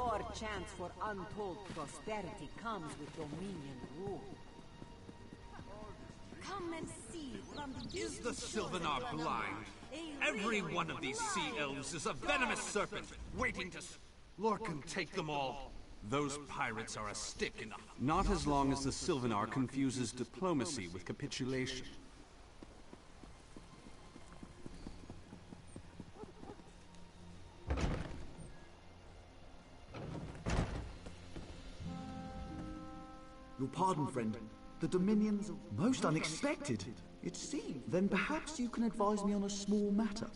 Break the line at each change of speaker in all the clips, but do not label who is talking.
Your chance for untold prosperity comes with Dominion rule. Come and see from the
Is the Sylvanar blind? Every one of these sea elves is a venomous serpent, waiting to... Lorcan, take them all. Those pirates are a stick in the...
Not as long as the Sylvanar confuses diplomacy with capitulation.
Your pardon, friend. The Dominions are most unexpected. It seems. Then perhaps you can advise me on a small matter.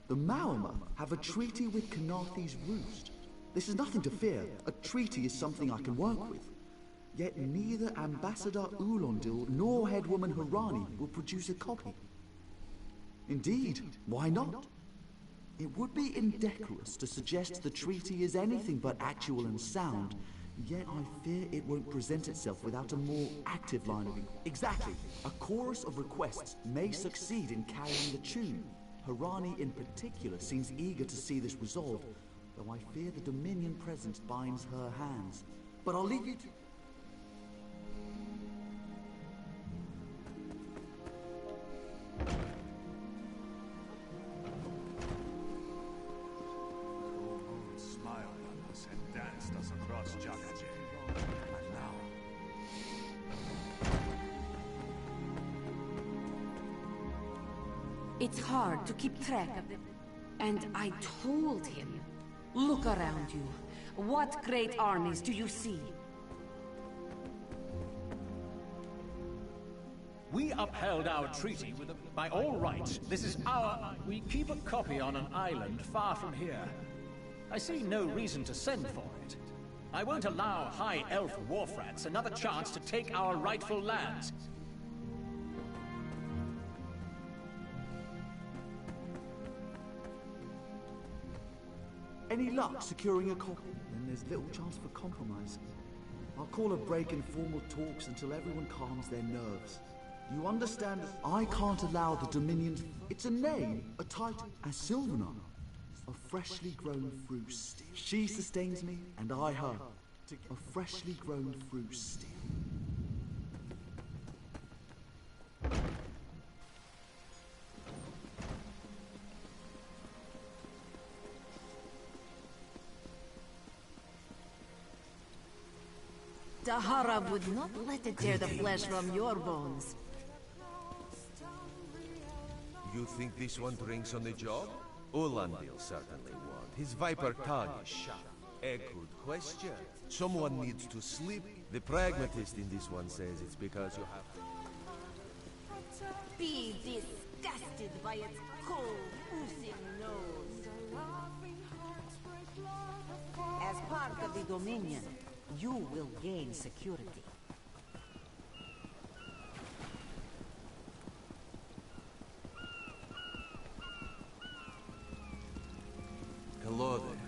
The Maormer have a treaty with Khenarthi's Roost. This is nothing to fear. A treaty is something I can work with. Yet neither Ambassador Ulondil nor Headwoman Harani will produce a copy. Indeed, why not? It would be indecorous to suggest the treaty is anything but actual and sound, yet I fear it won't present itself without a more active line of... Exactly. A chorus of requests may succeed in carrying the tune. Harani in particular seems eager to see this resolved, though I fear the Dominion presence binds her hands. But I'll leave you to...
Smiled on us and danced us across Jakaje. And now...
It's hard to keep track of it. And I told him, look around you. What great armies do you see?
We upheld our treaty with by all rights. This is our... We keep a copy on an island far from here. I see no reason to send for it. I won't allow High Elf Warfrats another chance to take our rightful lands.
Any luck securing a copy? Then there's little chance for compromise. I'll call a break in formal talks until everyone calms their nerves. You understand that I can't allow the Dominions... It's a name, a title, as Sylvanar. A freshly grown fruit steal. She sustains me, and I her. A freshly grown fruit steal.
Dahara would not let it tear the flesh from your bones.
You think this one drinks on the job? Ulandil certainly won't. His viper tongue is sharp. A good question. Someone needs to sleep. The pragmatist in this one says it's because you have...
Be disgusted by its cold, oozing nose. As part of the Dominion, you will gain security.
Hello there.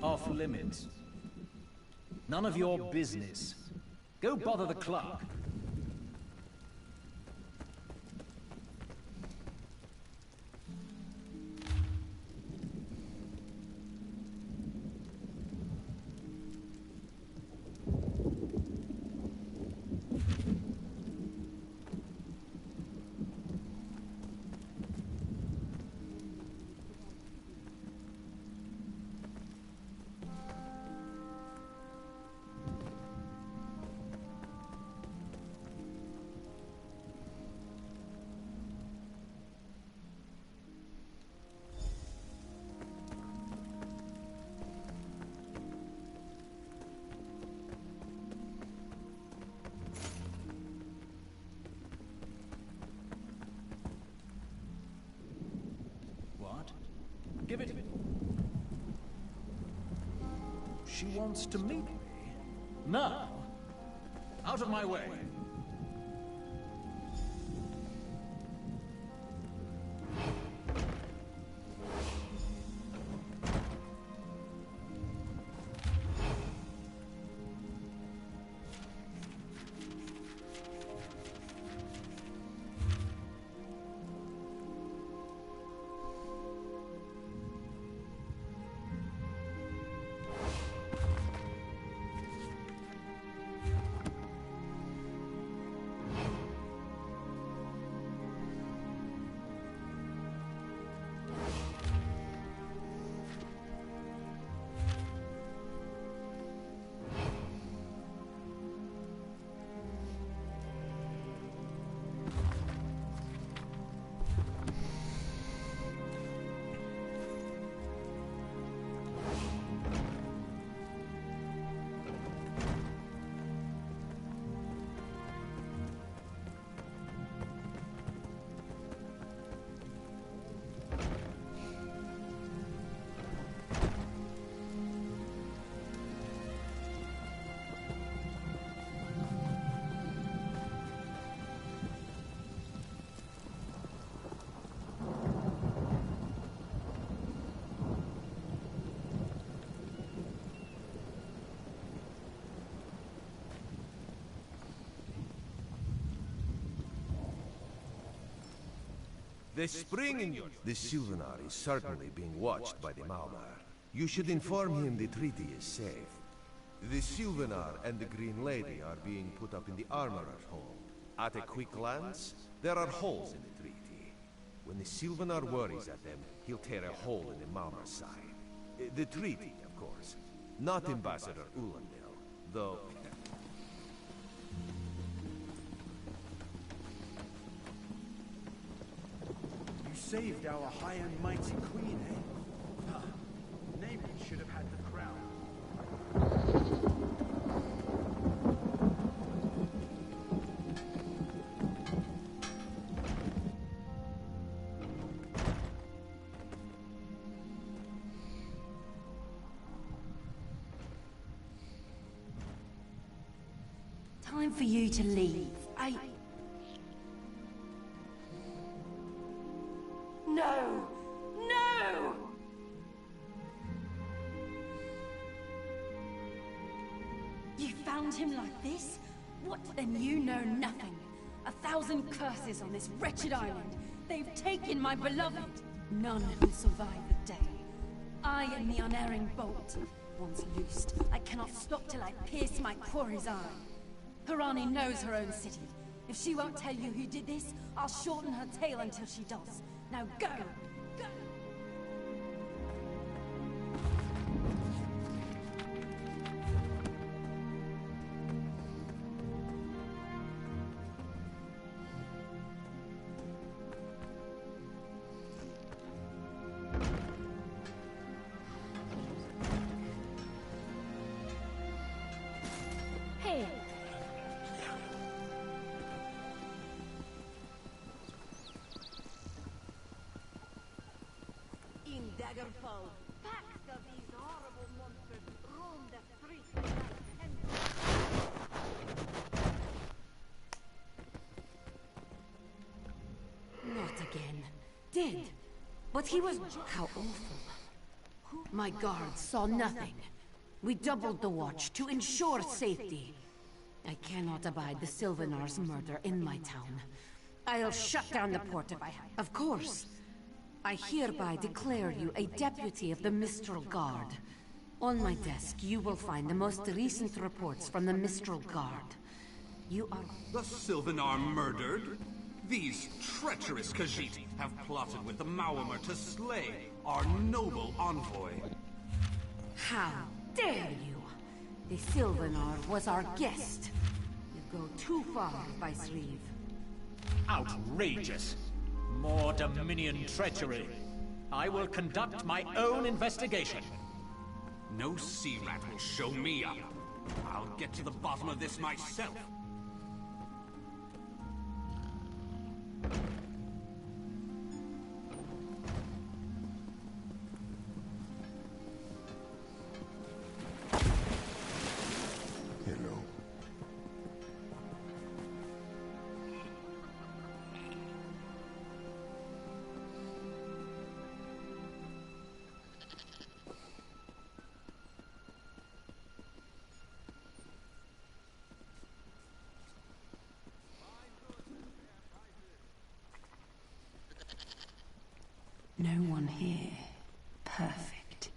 Off limits. None of your business. Go bother the clerk. Give it. She wants to meet me. Now, out of my way.
The spring in your... The Sylvanar is certainly being watched by the Maumar. You should inform him the treaty is safe. The Sylvanar and the Green Lady are being put up in the Armorer's Hall. At a quick glance, there are holes in the treaty. When the Sylvanar worries at them, he'll tear a hole in the Maumar's side. The treaty, of course. Not Ambassador Ulandil, though...
Saved our high and mighty queen, eh? Huh. Maybe you should have had the crown.
Time for you to leave. No! No! You found him like this? What? Then you know nothing. 1,000 curses on this wretched island. They've taken my beloved. None will survive the day. I am the unerring bolt. Once loosed, I cannot stop till I pierce my quarry's eye. Harani knows her own city. If she won't tell you who did this, I'll shorten her tale until she does. Now go! Go! Hey!
Daggerfall, packs of these horrible monsters roam the streets and...
Not again. Dead. But he was... How awful. My guards saw nothing. We doubled the watch to ensure safety. I cannot abide the Sylvanar's murder in my town. I'll shut down the port if I have... Of course. I hereby declare you a deputy of the Mistral Guard. On my desk, you will find the most recent reports from the Mistral Guard. You are...
The Sylvanar murdered? These treacherous Khajiit have plotted with the Maumar to slay our noble envoy.
How dare you! The Sylvanar was our guest. You go too far, Vice Reeve.
Outrageous! More Dominion treachery. I will conduct my own investigation.
No sea rat will show me up. I'll get to the bottom of this myself.
No one here. Perfect.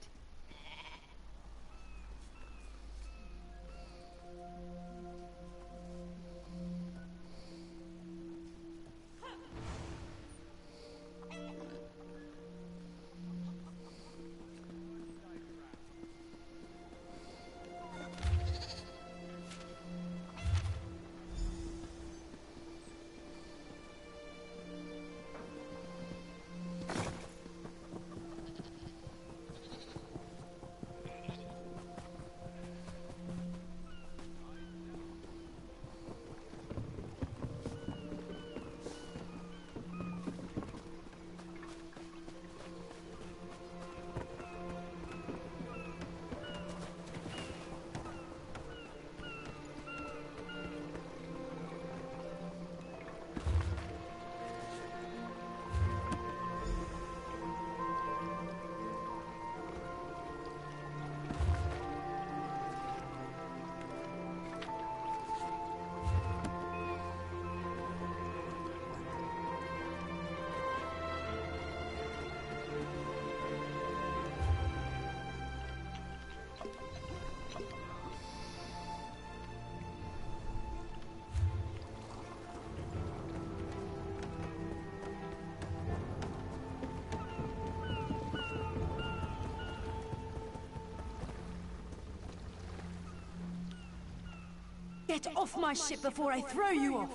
Get off my ship before I throw you off!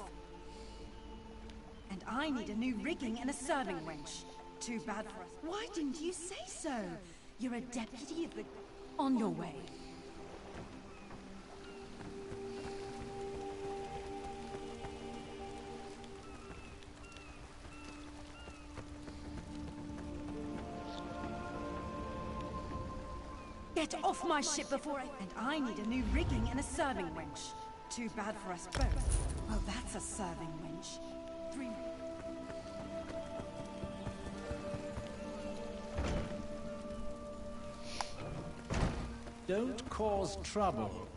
And I need a new rigging and a serving wench. Too bad for us. Why didn't you say so? You're a deputy of the...
On your way. Get off my ship before I...
And I need a new rigging and a serving wench. Too bad for us both. Well, that's a serving wench. 3...
Don't cause trouble.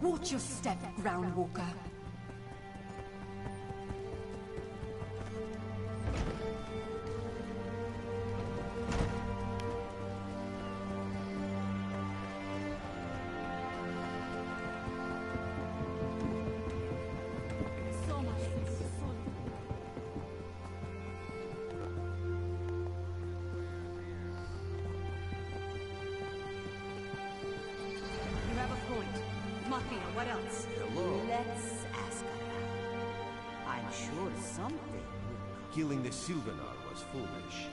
Watch your step, Groundwalker.
You have a point. Mafia, what else?
Hello.
Let's ask around. I'm sure something.
Killing the Sylvanar was foolish.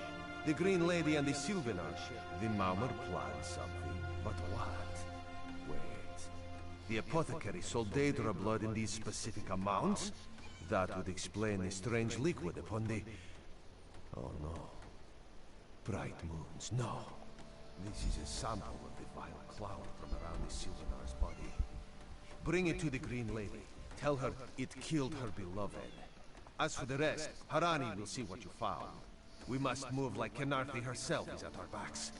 The Green Lady and the Sylvanar, the Maumar planned something. But what? Wait. The apothecary sold Daedra blood in these specific amounts? That would explain the strange liquid upon the... Oh no. Bright moons, no. This is a sample of the violet cloud from around the Sylvanar's body. Bring it to the Green Lady. Tell her it killed her beloved. As for the rest, Harani will see what you found. We must move like Kenarthi herself is at our backs.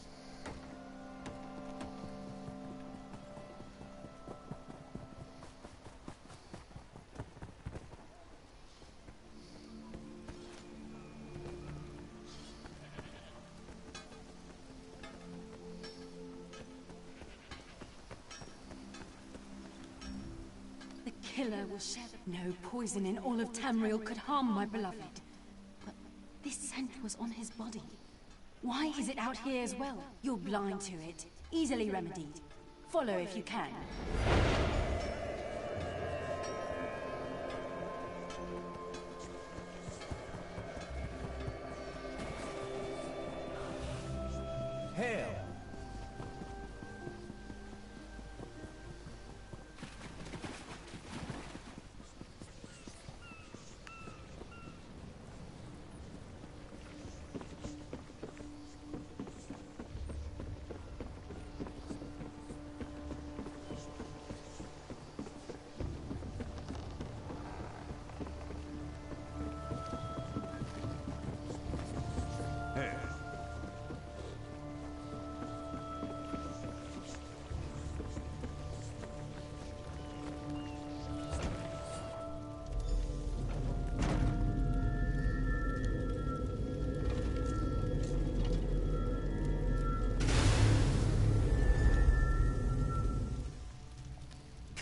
The killer will shed no poison in all of Tamriel could harm my beloved. But this scent was on his body. Why is it out here as well? You're blind to it. Easily remedied. Follow if you can.
Hail!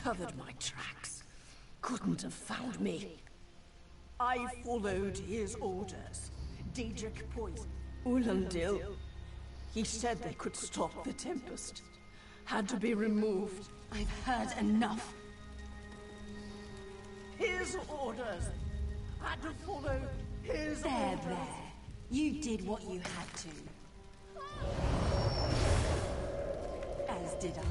Covered my tracks. Couldn't have found me. I followed his orders. Daedric poison. Ulandil. He said they could stop the Tempest. Had to be removed.
I've heard enough.
His orders. Had to follow his orders.
There. You did what you had to. As did I.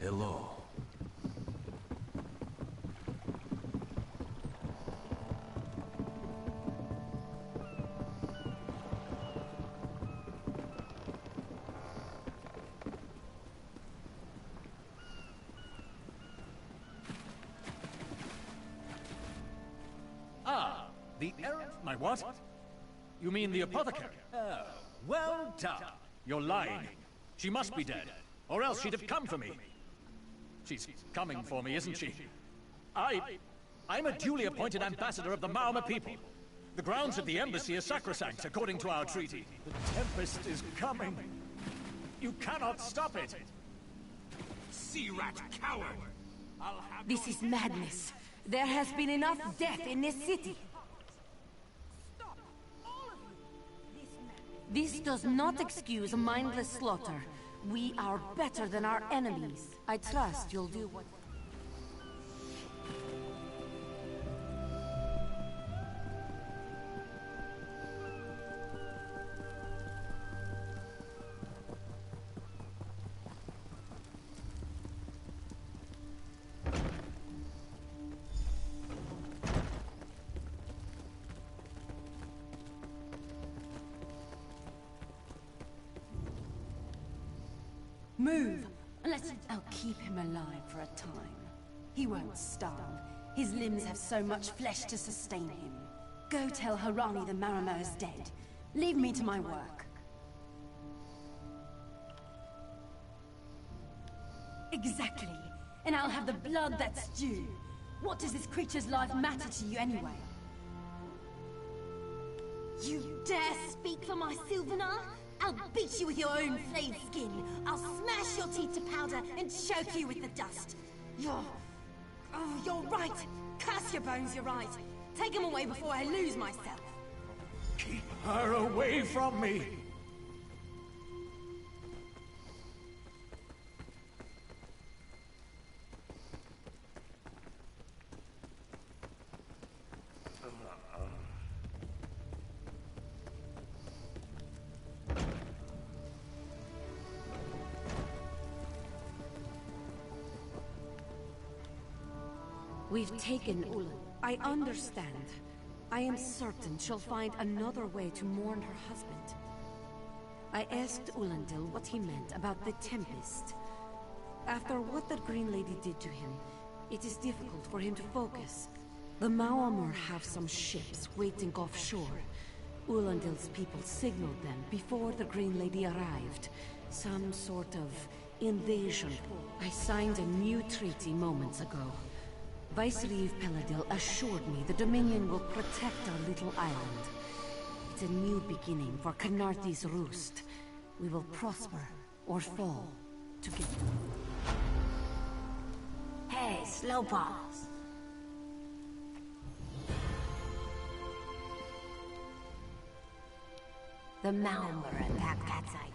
Hello.
Ah, the errand... My what? You mean the apothecary? Oh, well done. You're lying. She must be dead, or else she'd have come for me. She's coming for me, isn't she? I'm a duly appointed ambassador of the Mauma people. The grounds of the embassy are sacrosanct, according to our treaty. The Tempest is coming. You cannot stop it.
Sea rat coward!
This is madness. There has been enough death in this city. This does not excuse mindless slaughter. We are better than our enemies. I trust you'll do what...
Move! I'll keep him alive for a time. He won't starve. His limbs have so much flesh to sustain him. Go tell Harani the Marama is dead. Leave me to my work. Exactly. And I'll have the blood that's due. What does this creature's life matter to you anyway?
You dare speak for my Sylvanar? I'll beat you with your own flayed skin. I'll smash your teeth to powder and choke you with the dust.
You're right. Curse your bones, you're right. Take him away before I lose myself.
Keep her away from me!
We've taken Ulan. I understand. I am certain she'll find another way to mourn her husband. I asked Ulandil what he meant about the Tempest. After what that Green Lady did to him, it is difficult for him to focus. The Maumur have some ships waiting offshore. Ulandil's people signaled them before the Green Lady arrived. Some sort of invasion. I signed a new treaty moments ago. Vicereeve Peladil assured me the Dominion will protect our little island. It's a new beginning for Khenarthi's roost. We will prosper or fall together.
Hey, Slowpaws. The Malmer attacked Katsai.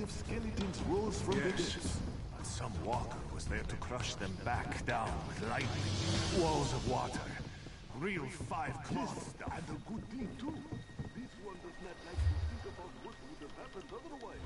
Skeletons rose from the depths, but some walker was there to crush them back down with lightning. Walls of water. Real five cloths. And a good thing, too. This one does not like to think about what would have happened otherwise.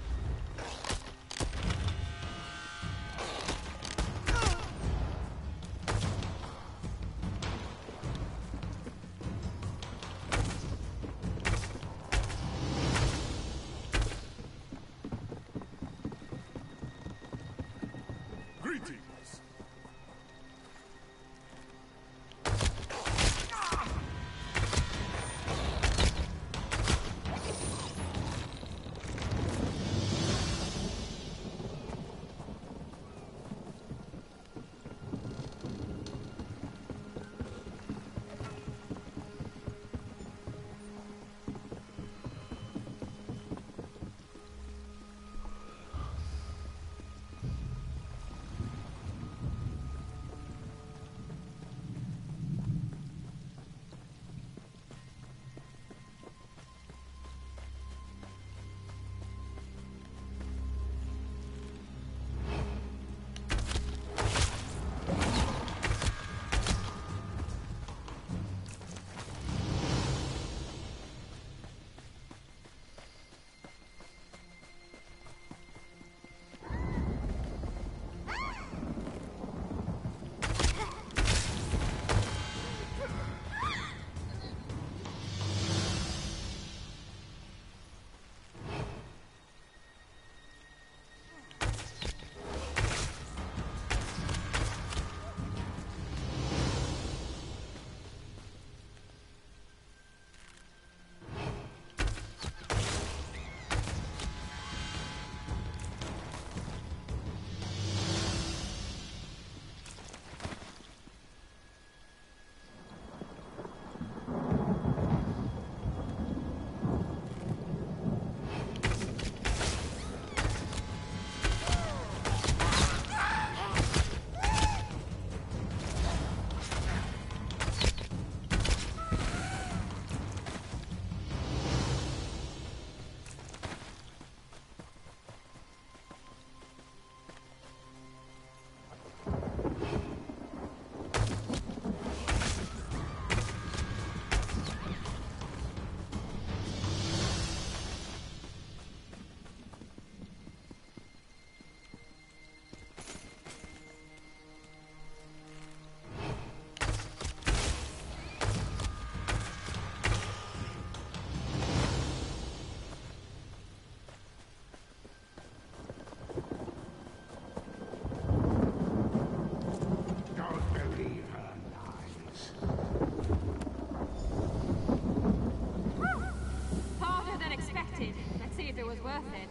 worth it.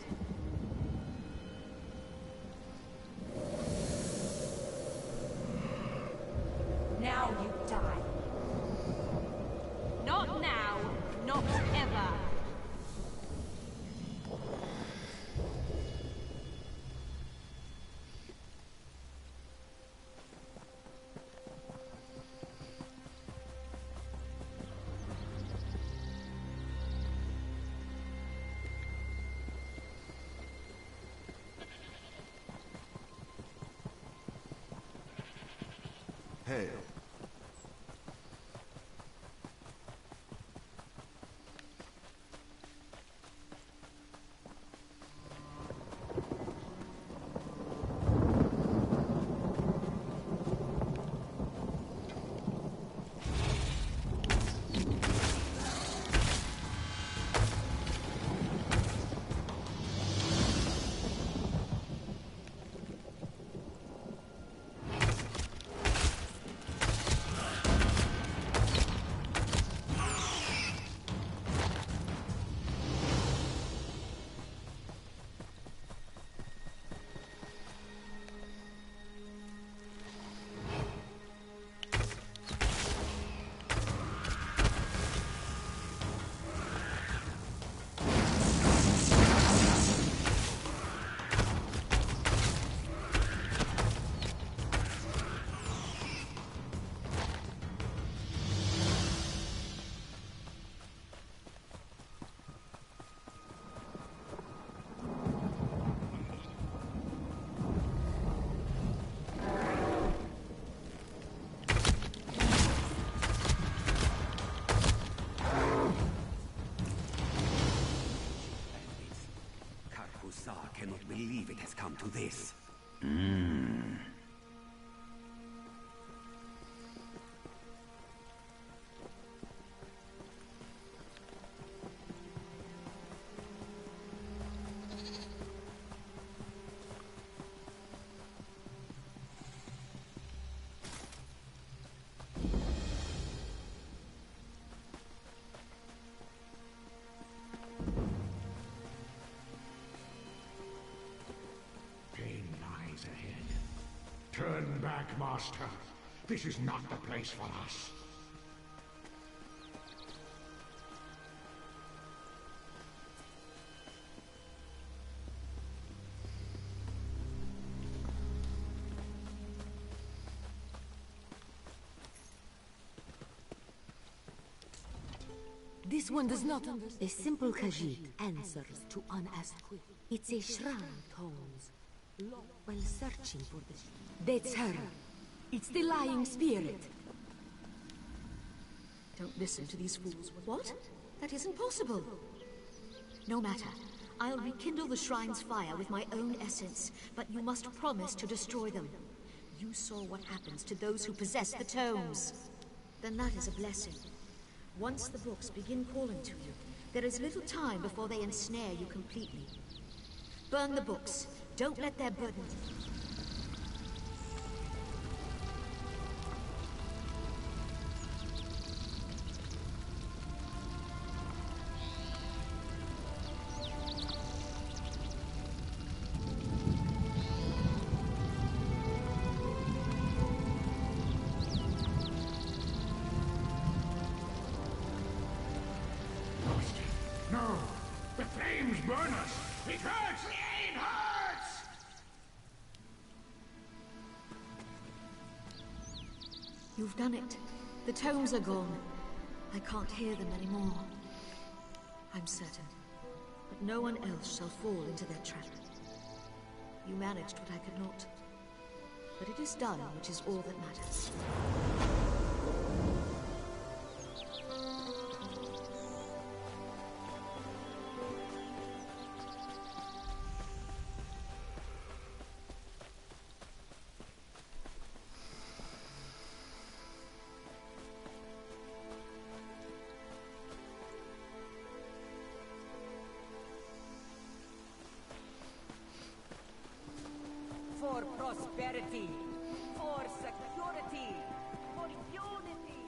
Now you die.
Not now, not ever.
Hail.
Carcosa cannot believe it has come to this.
Turn back, Master. This is not the place for us.
This one does not understand. A simple Khajiit answers to unasked questions. It's a shrine tones. While searching for this. That's her. It's the lying spirit.
Don't listen to these fools. What? That isn't possible. No matter. I'll rekindle the shrine's fire with my own essence, but you must promise to destroy them. You saw what happens to those who possess the tomes. Then that is a blessing. Once the books begin calling to you, there is little time before they ensnare you completely. Burn the books. Don't let their burden...
No! The flames burn us! It hurts! It hurts!
You've done it. The tomes are gone. I can't hear them anymore. I'm certain. But no one else shall fall into their trap. You managed what I could not. But it is done, which is all that matters.
For prosperity, for security, for unity.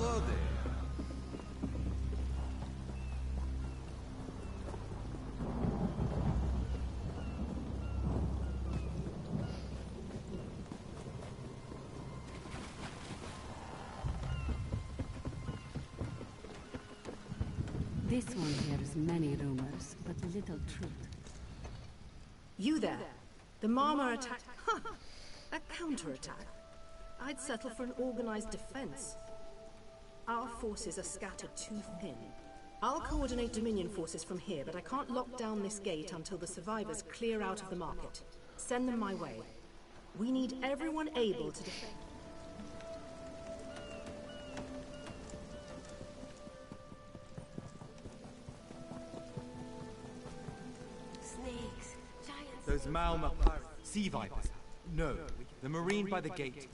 Hello there.
This one hears many rumors, but little truth.
You there. The Marmor attack. Huh. A counterattack. I'd settle for an organized defense. Our forces are scattered too thin. I'll coordinate Dominion forces from here, but I can't lock down this gate until the survivors clear out of the market. Send them my way. We need everyone able to defend.
Snakes, giants.
Those Malma pirates. Sea vipers. No, the marine by the gate.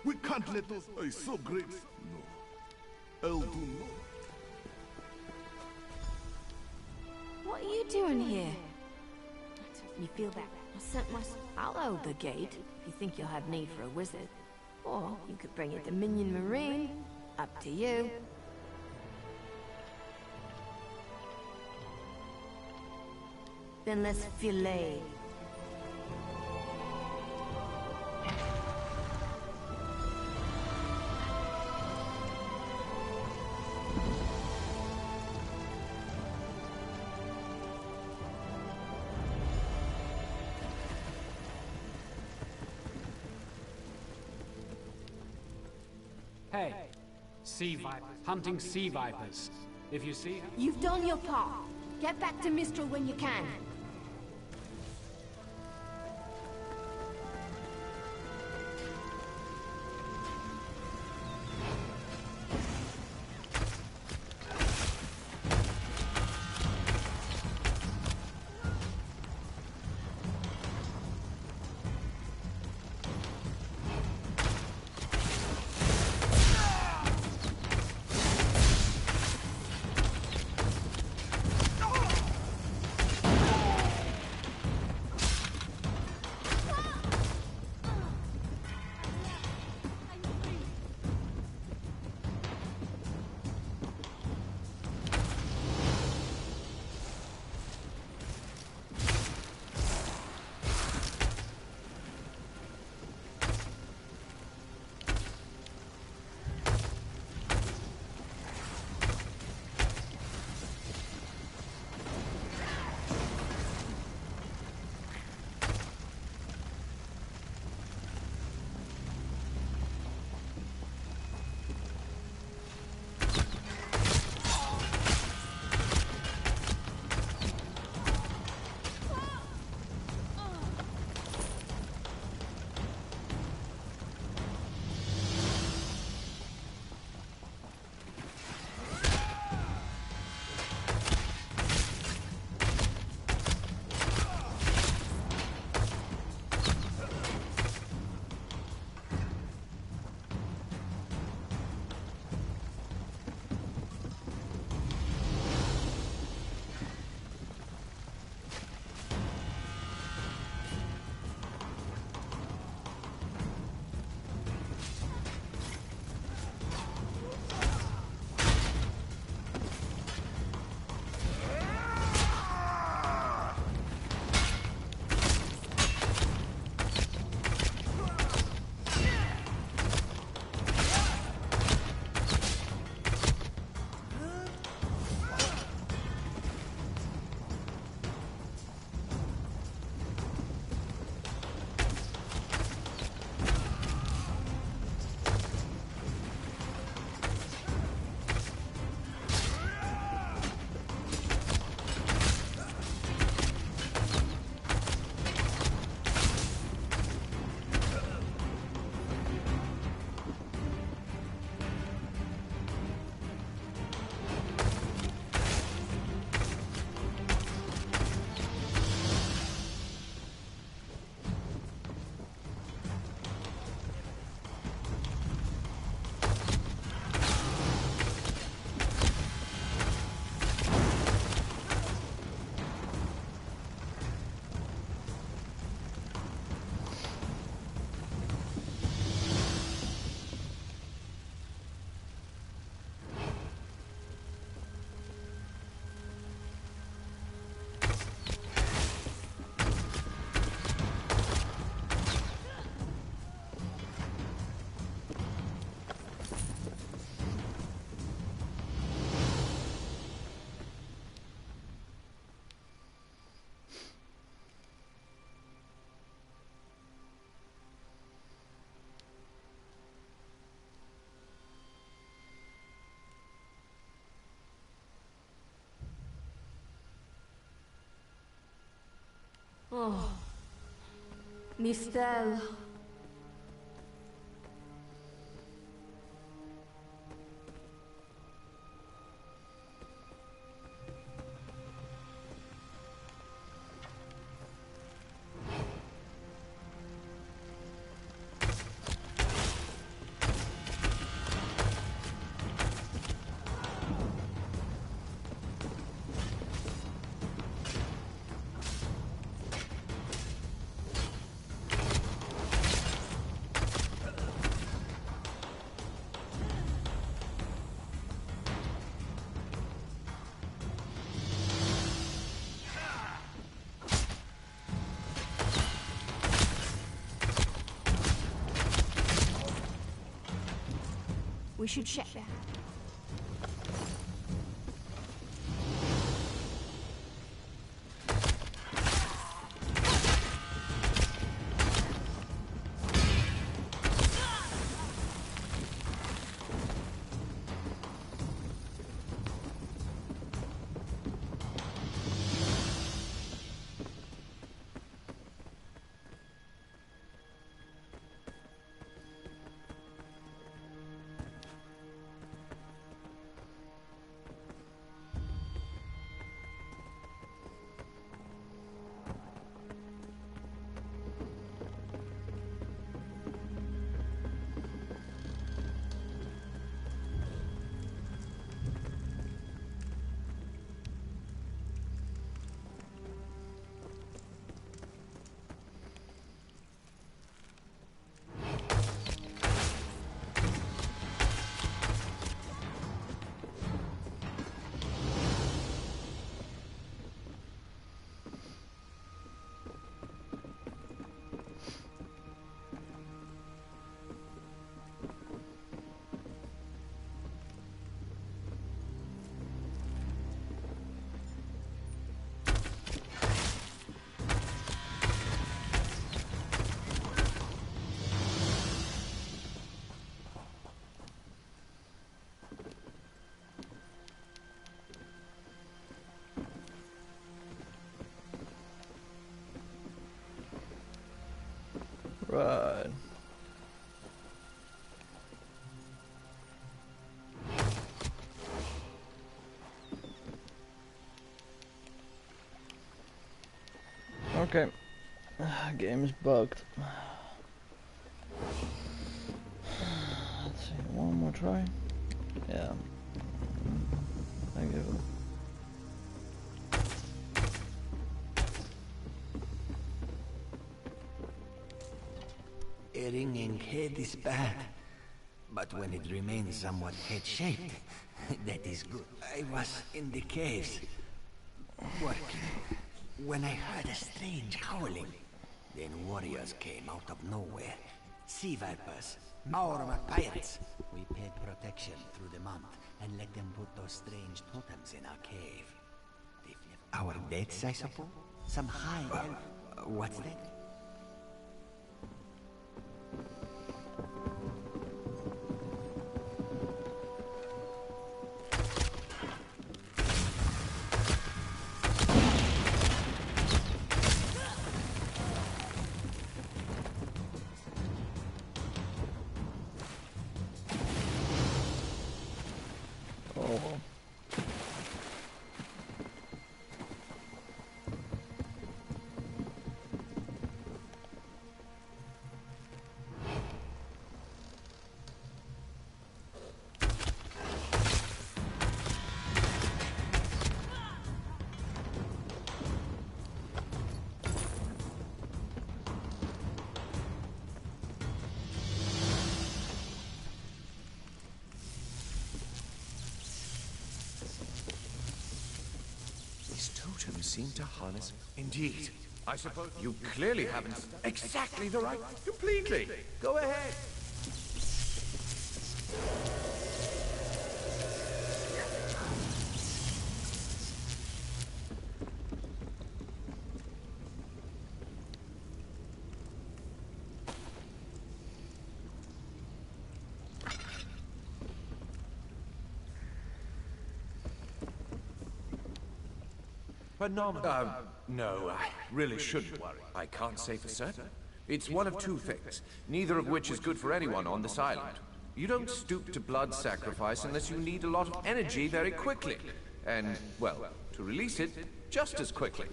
We can't let those eyes so great. No. I'll do no.
What are you doing here? You feel that I sent I'll hold the gate if you think you'll have need for a wizard. Or you could bring a Dominion Marine. Up to you. Then let's fillet.
Hey, sea vipers, hunting sea vipers. If you see her...
You've done your part. Get back to Mistral when you can.
Oh. Mistel.
We should check that.
Right. Okay. Game is bugged. Let's see, one more try. Yeah. I give it.
A ringing head is bad, but when it remains somewhat head-shaped, that is good. I was in the caves, working, when I heard a strange howling. Then warriors came out of nowhere. Sea vipers, Maorma pirates. We paid protection through the month and let them put those strange totems in our cave. Our deaths, I suppose? Some high elf. What's that?
Totems seem to harness.
Indeed. I suppose you clearly haven't exactly the right. Completely. Go ahead.
phenomenal.
No, I really shouldn't worry. I can't say for certain. It's one of two things, neither of which is good for anyone on this island. You don't stoop to blood sacrifice unless you need a lot of energy very quickly. And, well, to release it, just as quickly.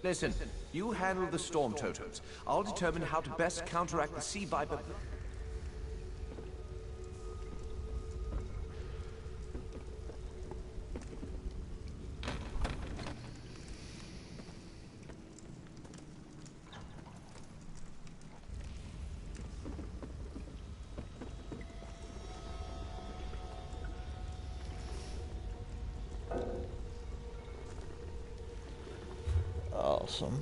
Listen, you handle the storm totems. I'll determine how to best counteract the sea viper...
Awesome.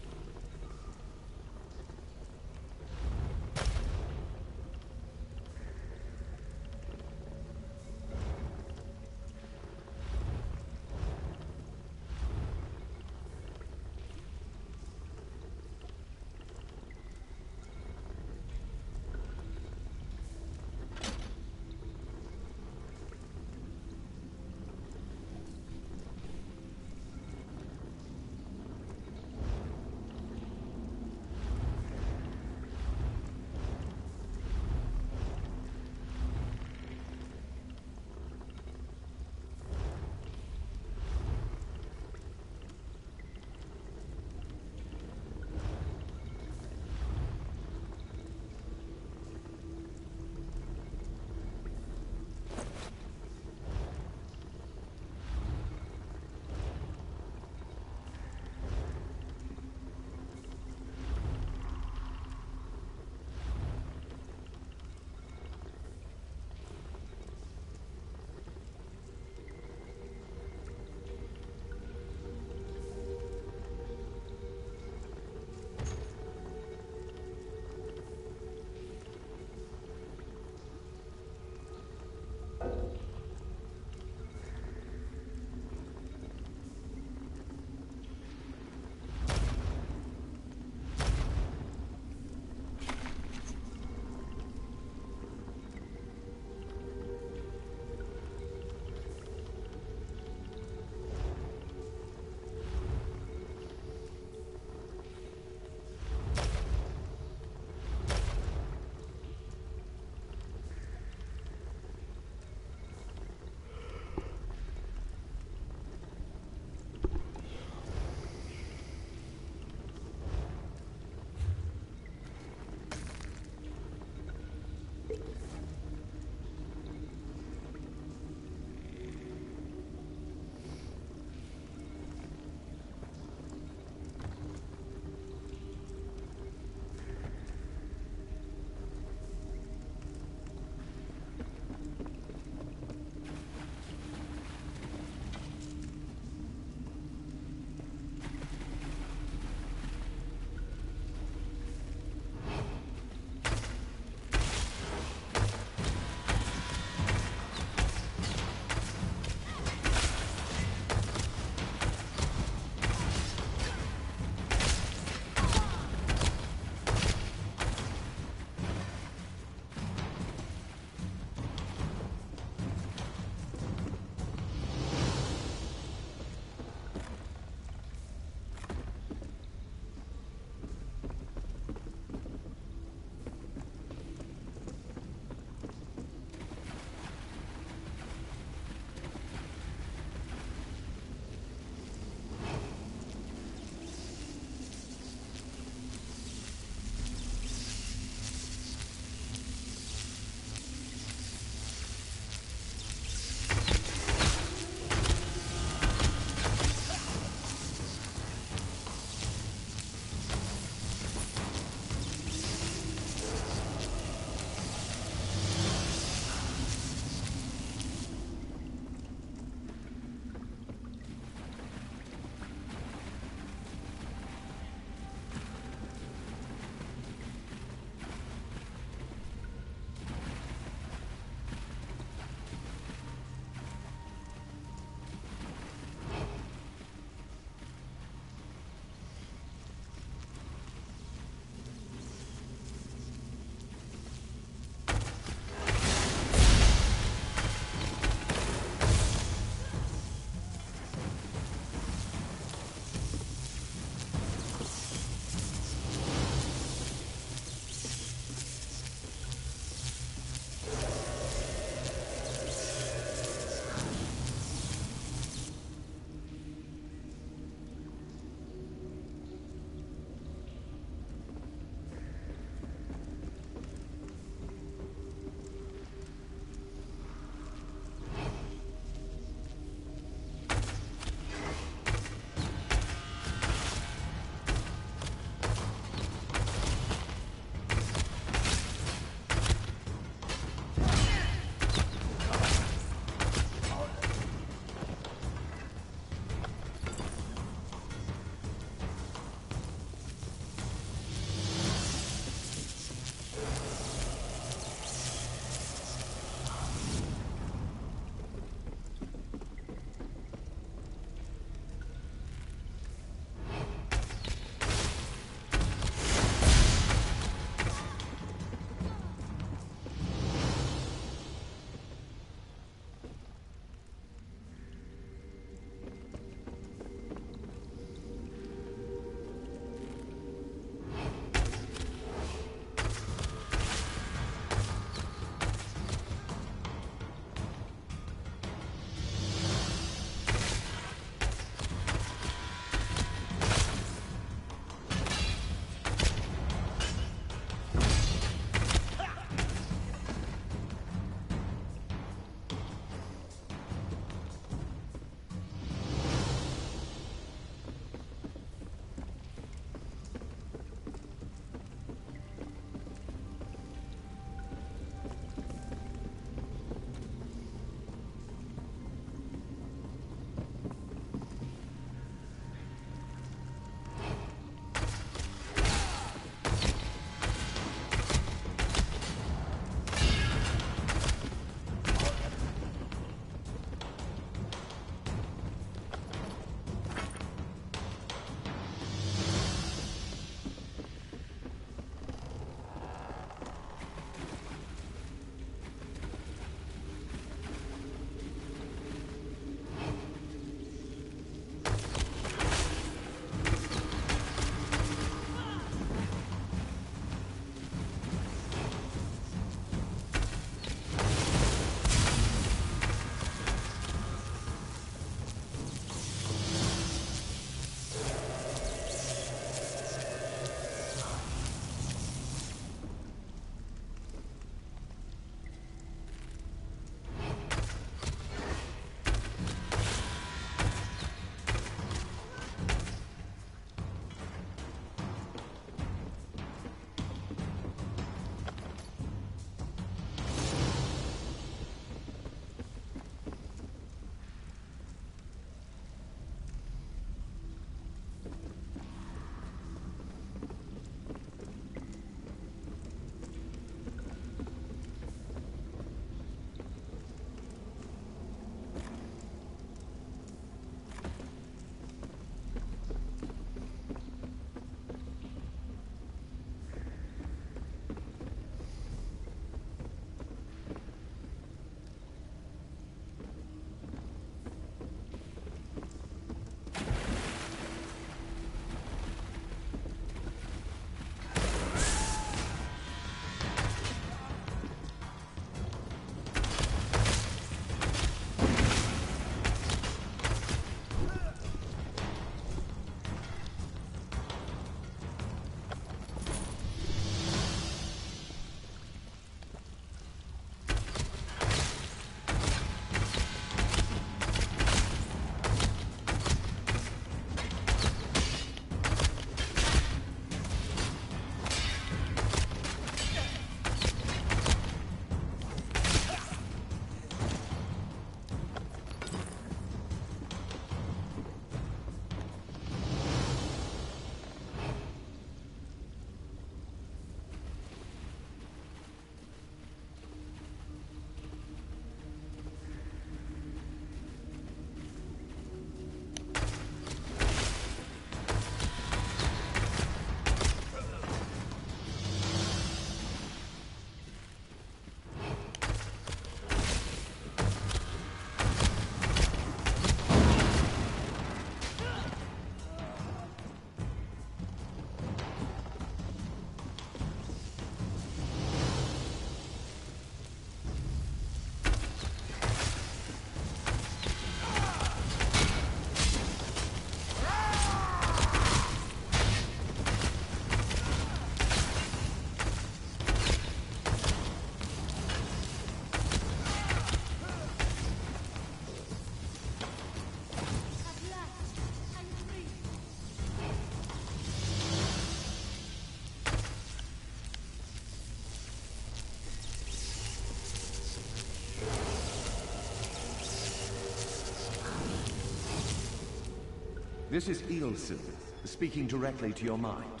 This is Eilsyn, speaking directly to your mind.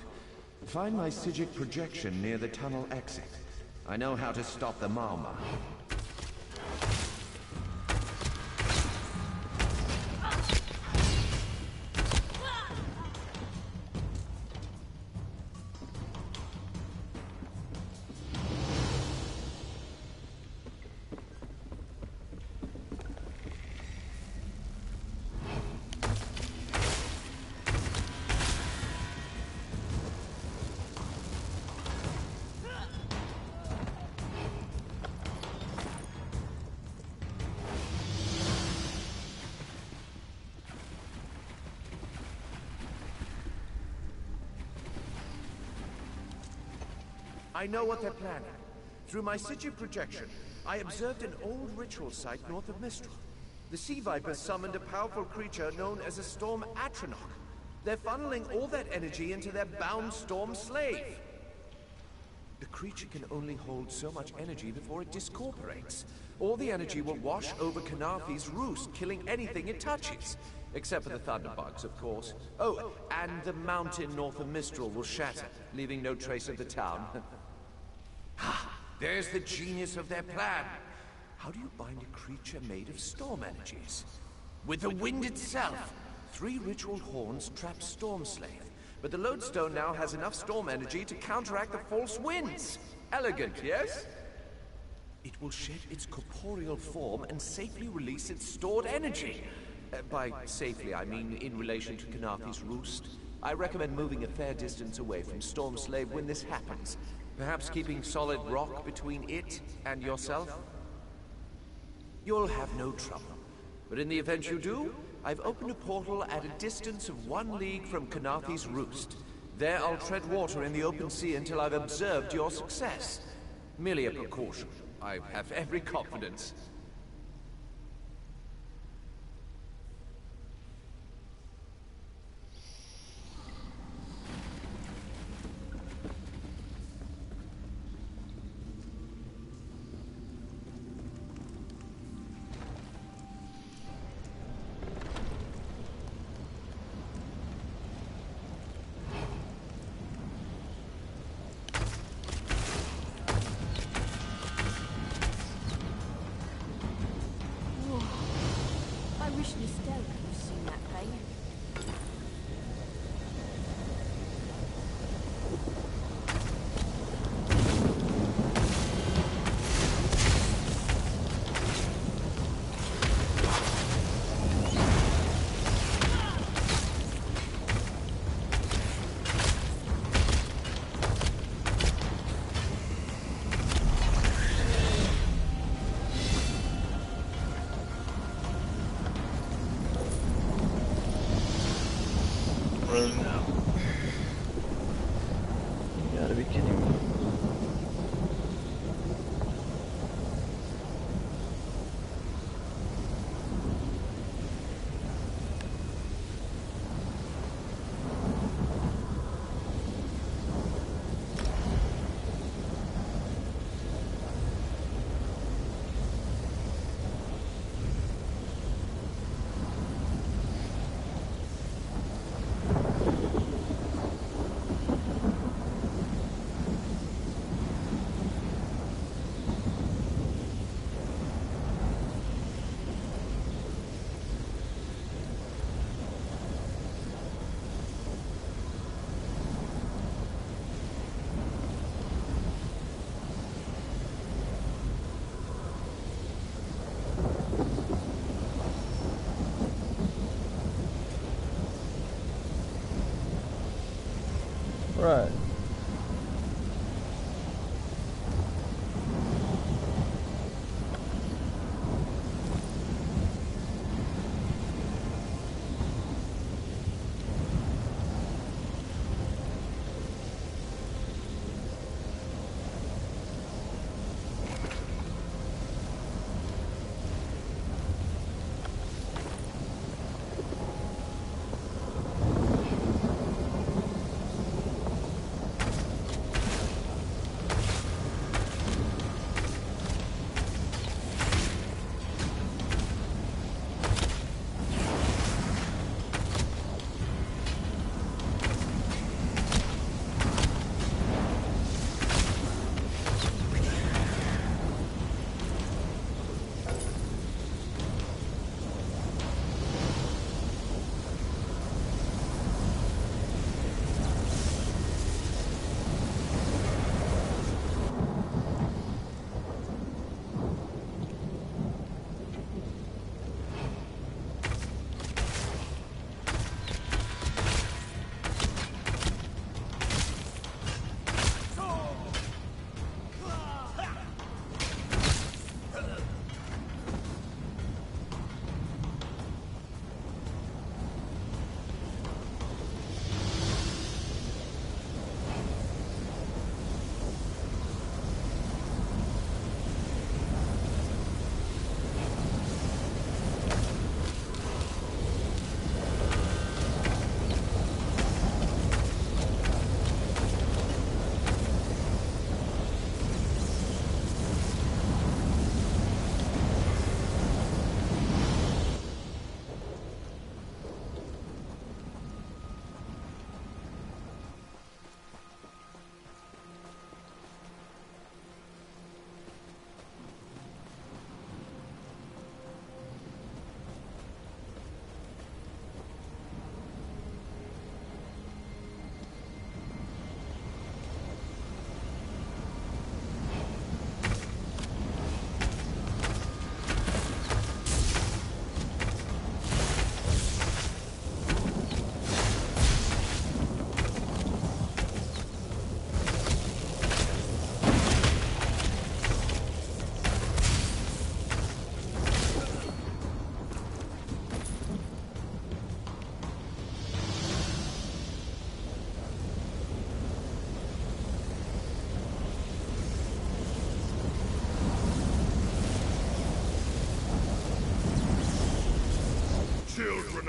Find my Psijic projection near the tunnel exit. I know how to stop the Mauma. I know what they're planning. Through my Psijic projection, I observed an old ritual site north of Mistral. The Sea Vipers summoned a powerful creature known as a Storm Atronach. They're funneling all that energy into their bound Storm Slave. The creature can only hold so much energy before it discorporates. All the energy will wash over Kanafi's roost, killing anything it touches. Except for the thunderbugs, of course. Oh, and the mountain north of Mistral will shatter, leaving no trace of the town. There's the genius of their plan. How do you bind a creature made of storm energies? With the wind itself. 3 ritual horns trap Storm Slave, but the lodestone now has enough storm energy to counteract the false winds. Elegant, yes? It will shed its corporeal form and safely release its stored energy. By safely, I mean in relation to Kanafi's roost. I recommend moving a fair distance away from Storm Slave when this happens. Perhaps keeping solid rock between it and yourself? You'll have no trouble. But in the event you do, I've opened a portal at a distance of 1 league from Kanafi's roost. There I'll tread water in the open sea until I've observed your success. Merely a precaution. I have every confidence.
You gotta be kidding me. Right.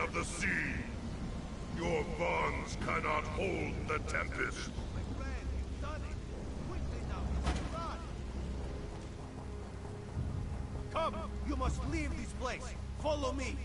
of the sea. Your bonds cannot hold the Tempest.
Come! You must leave this place! Follow me!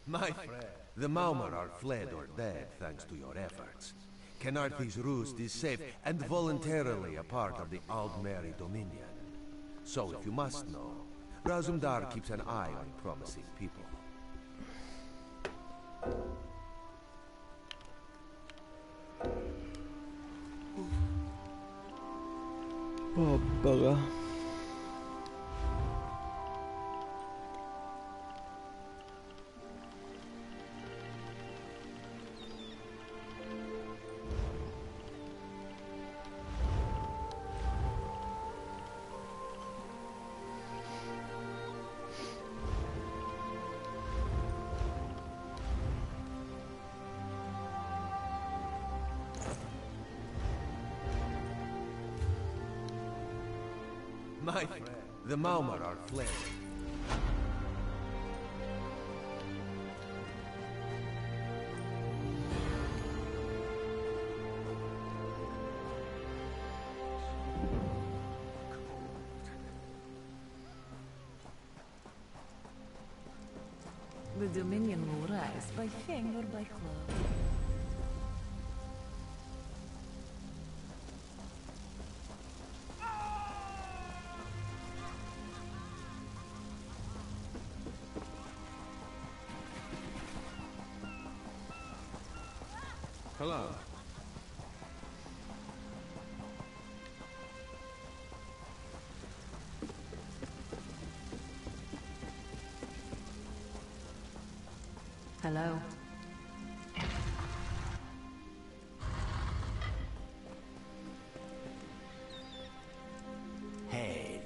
My friend, the Maumar are fled or dead thanks to your efforts. Kenarthi's Roost is safe and voluntarily a part of the Aldmeri Dominion. So if you must know, Razumdar keeps an eye on promising people.
Oh, bugger.
My friend, the Maumar are fled.
The Dominion will rise by thing or by cloud.
Hello.
Hello.
Hail.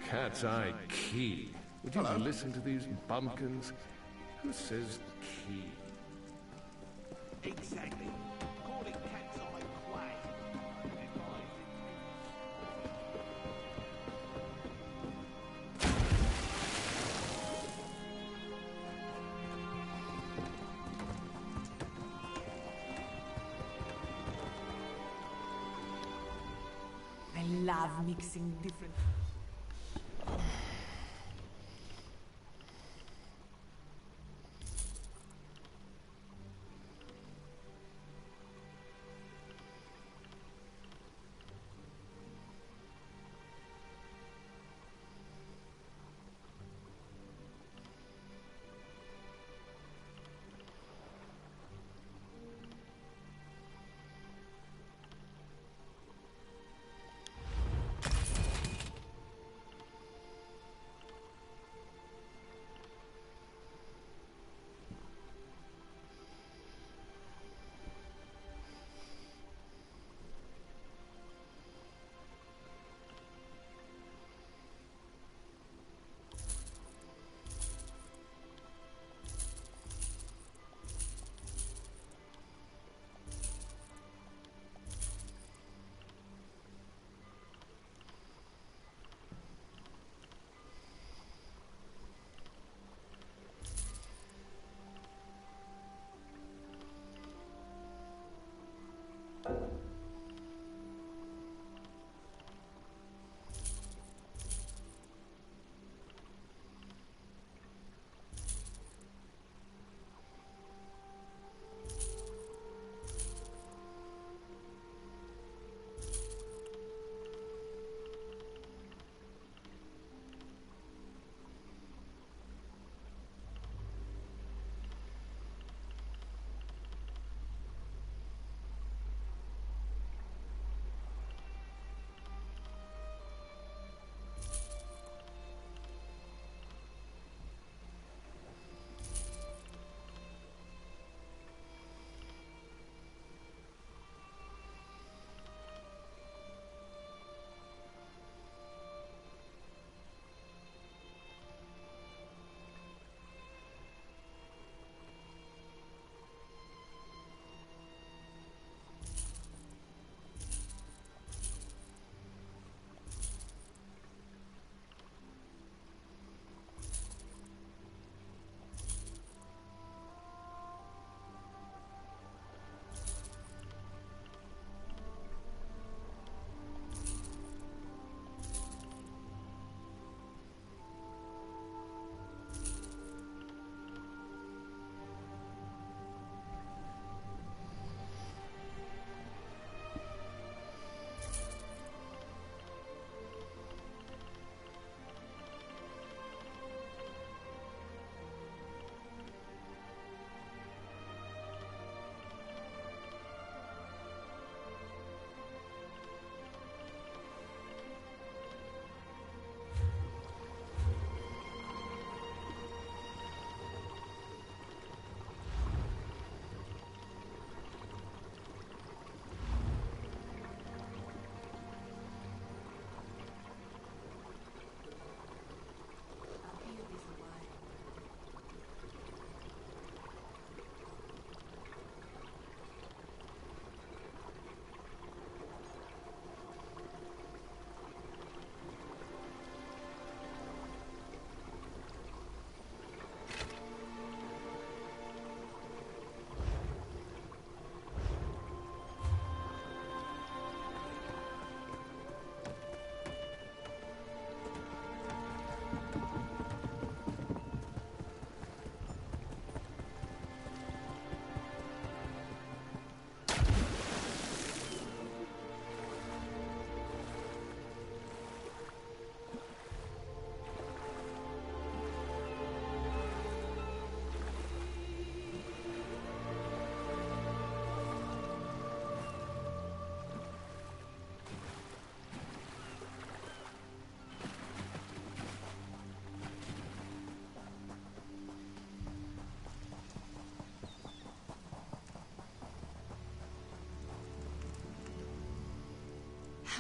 Cat's Eye Key. Would you listen to these bumpkins? Who says key?
Exactly. Calling Cat's Eye Quay.
I love mixing different...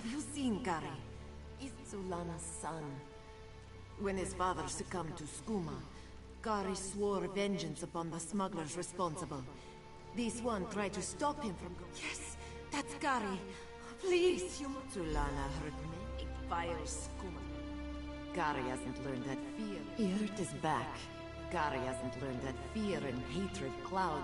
Have you seen Gary? He's Zulana's son. When his father succumbed to Skooma, Gary swore vengeance upon the smugglers responsible. This one tried to stop him from going. Yes, that's Gary. Please, you... Zulana hurt me. Vile Skooma. Gary hasn't learned that fear. He hurt his back. Gary hasn't learned that fear and hatred cloud.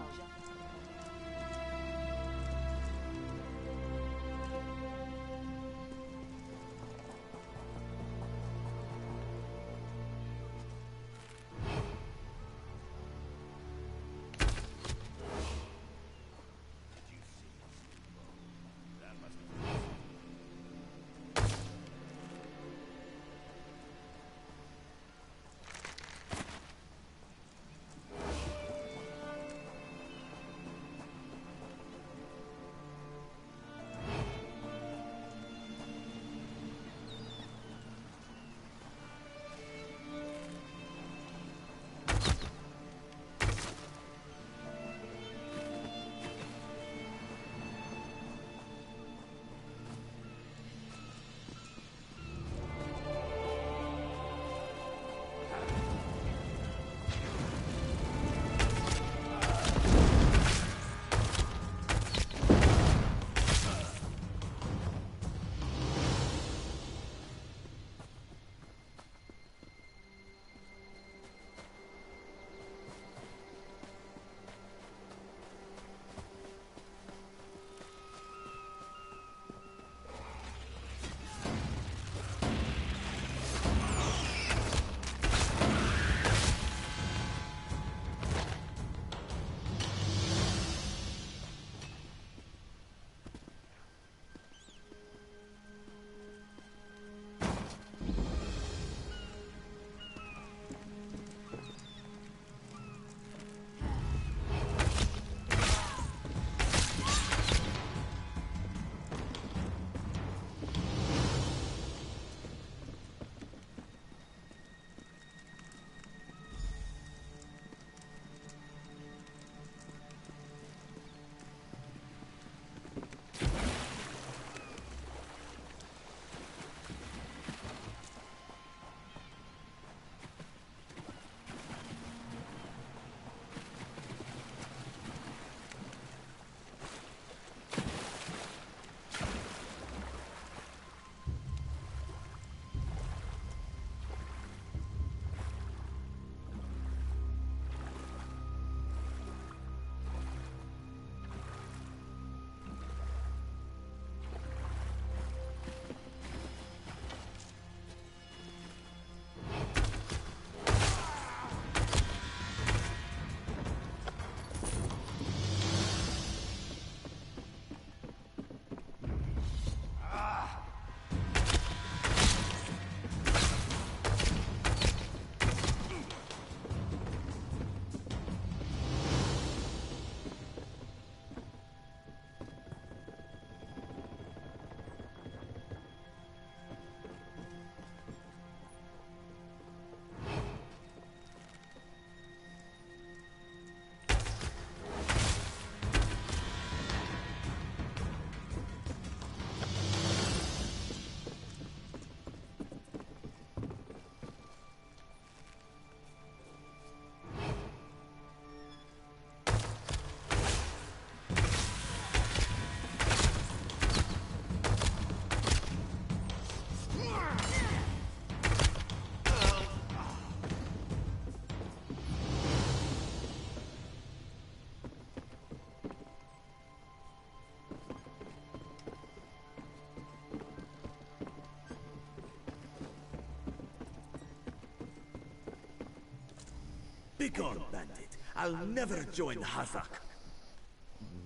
Begone, bandit. I'll never join Hazak.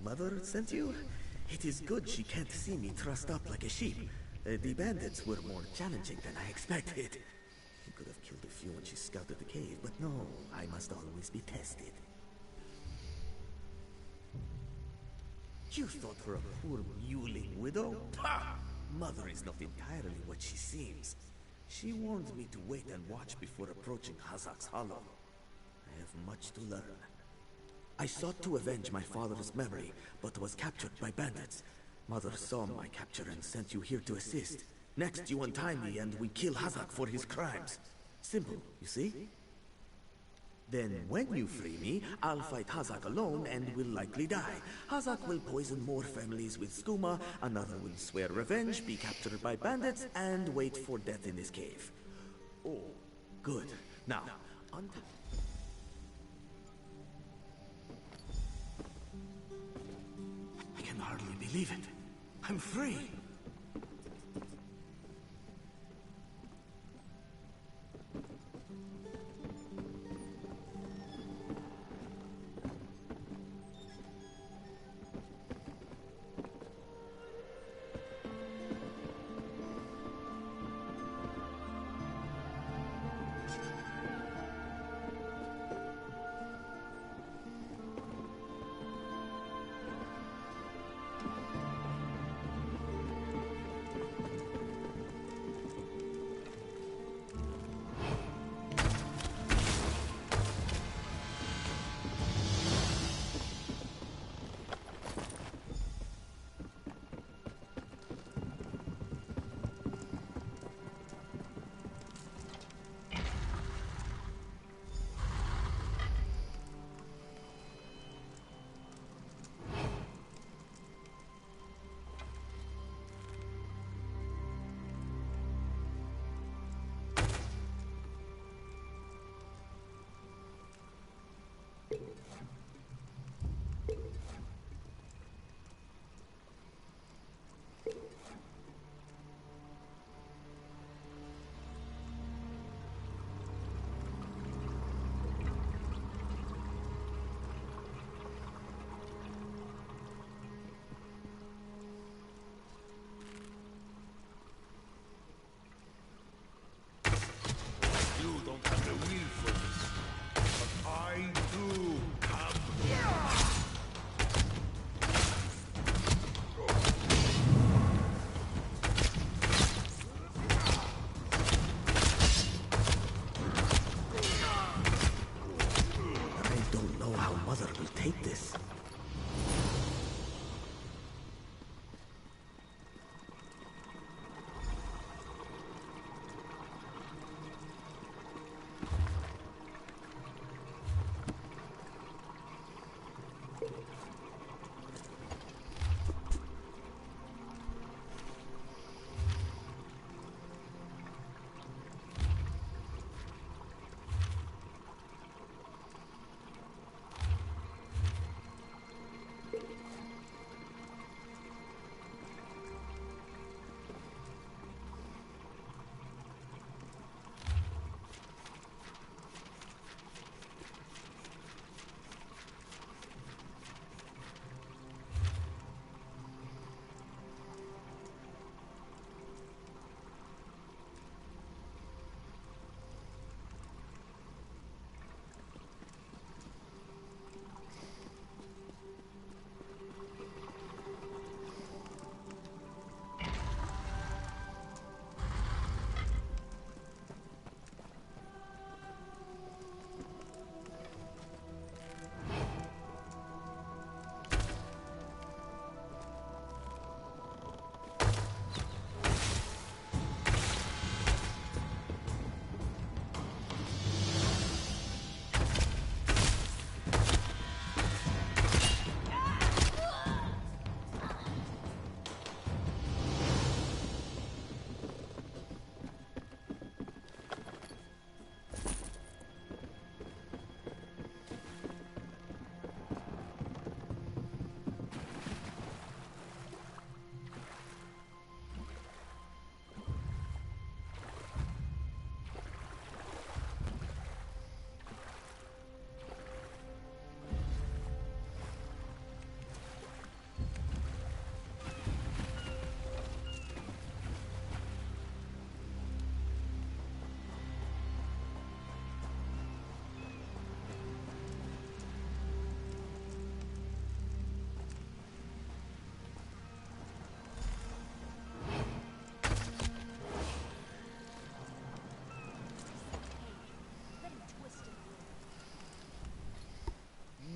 Mother sent you? It is good she can't see me trussed up like a sheep. The bandits were more challenging than I expected. He could have killed a few when she scouted the cave, but no, I must always be tested. You thought her a poor mewling widow? Pah! Mother is not entirely what she seems. She warned me to wait and watch before approaching Hazak's Hollow. I have much to learn. I sought to avenge my father's memory, but was captured by bandits. Mother saw my capture and sent you here to assist. Next, you untie me and we kill Hazak for his crimes. Simple, you see? Then, when you free me, I'll fight Hazak alone and will likely die. Hazak will poison more families with skooma, another will swear revenge, be captured by bandits, and wait for death in this cave. Oh, good. Now, I can hardly believe it. I'm free.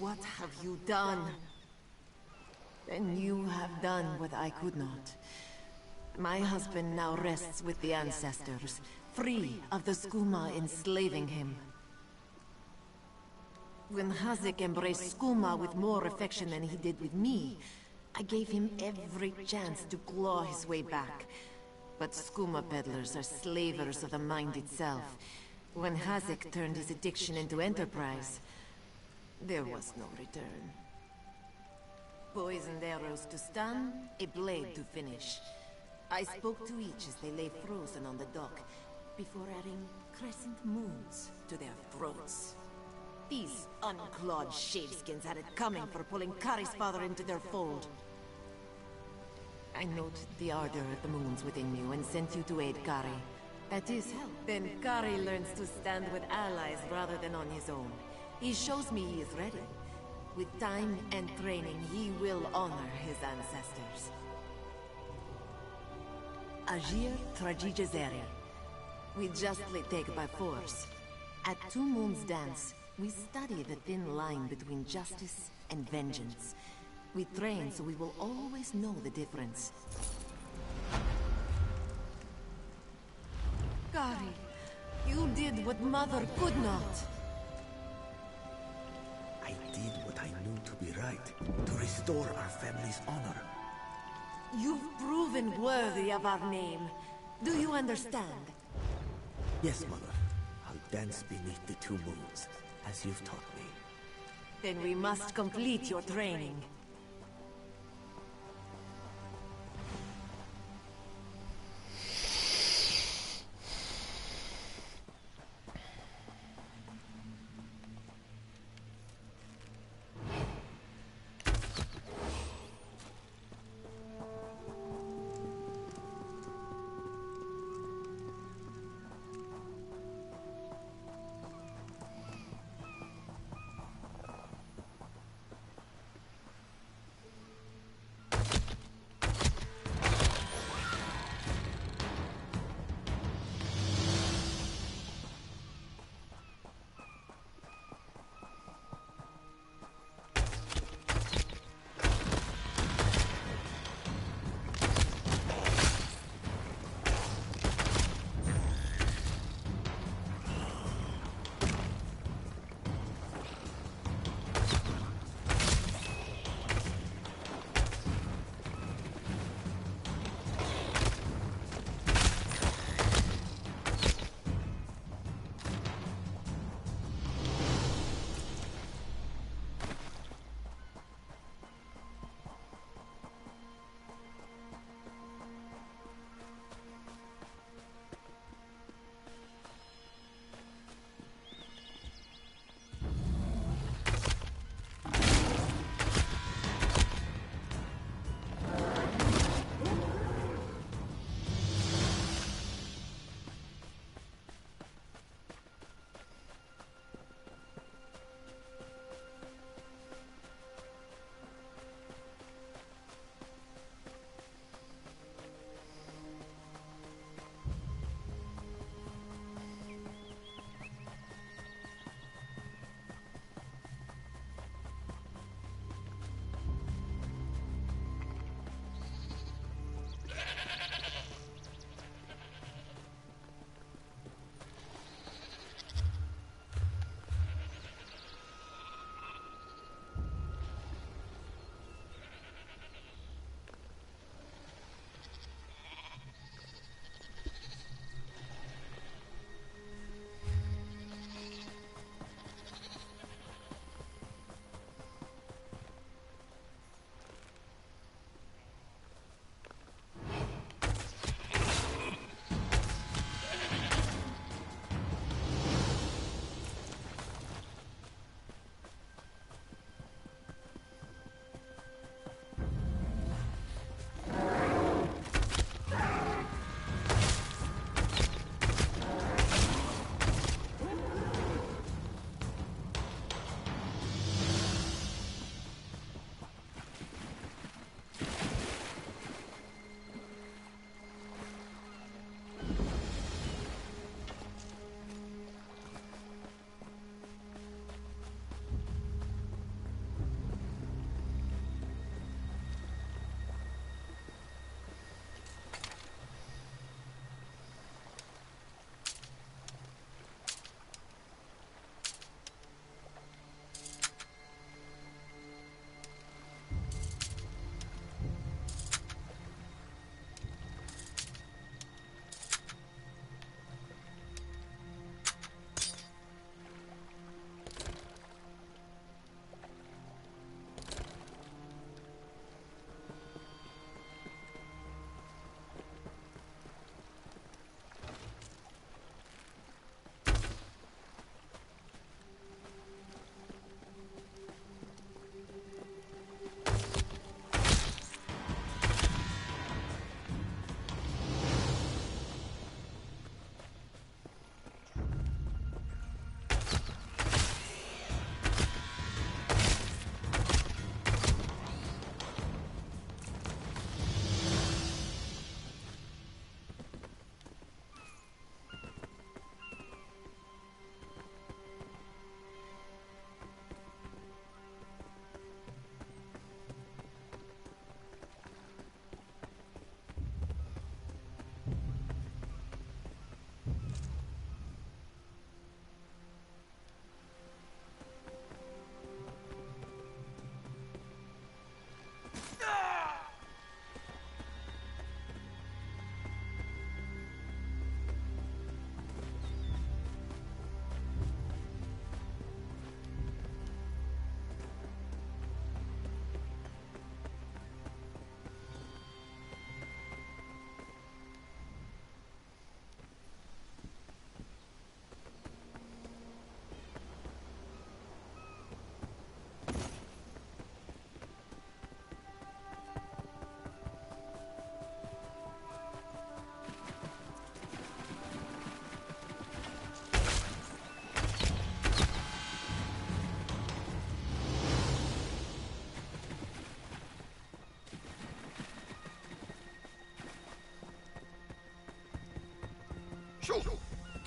What have you done? Then you have done what I could not. My husband now rests with the ancestors, free of the Skooma enslaving him. When Hazik embraced Skooma with more affection than he did with me, I gave him every chance to claw his way back. But Skooma peddlers are slavers of the mind itself. When Hazik turned his addiction into enterprise, there was no return. Poisoned arrows to stun, a blade to finish. I spoke to each as they lay frozen on the dock, before adding crescent moons to their throats. These unclawed shaveskins had it coming for pulling Kari's father into their fold. I noted the ardor of the moons within you and sent you to aid Kari. That is help. Then Kari learns to stand with allies rather than on his own. He shows me he is ready. With time and training, he will honor his ancestors. Ajir Trajijazeri. We justly take by force. At Two Moons Dance, we study the thin line between justice and vengeance. We train so we will always know the difference. Kari, you did what Mother could not.
I did what I knew to be right, to restore our family's honor.
You've proven worthy of our name. Do you understand?
Yes, Mother. I'll dance beneath the two moons, as you've taught me.
Then we must complete your training.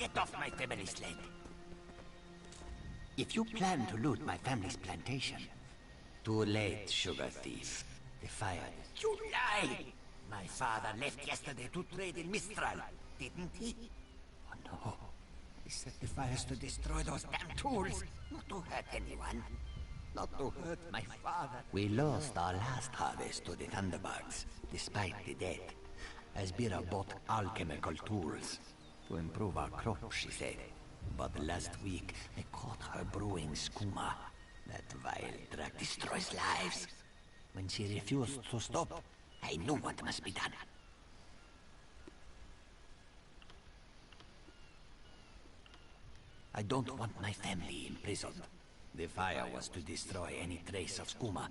Get off my family's land. If you plan to loot my family's plantation, too late, sugar thief. The fire. You lie! My father left yesterday to trade in Mistral, didn't he? Oh no. He set the fires to destroy those damn tools, not to hurt anyone. Not to hurt my father. We lost our last harvest to the Thunderbirds, despite the debt. Asbira bought alchemical tools to improve our crop, she said. But last week, I caught her brewing skooma. That vile drug destroys lives. When she refused to stop, I knew what must be done. I don't want my family imprisoned. The fire was to destroy any trace of skooma.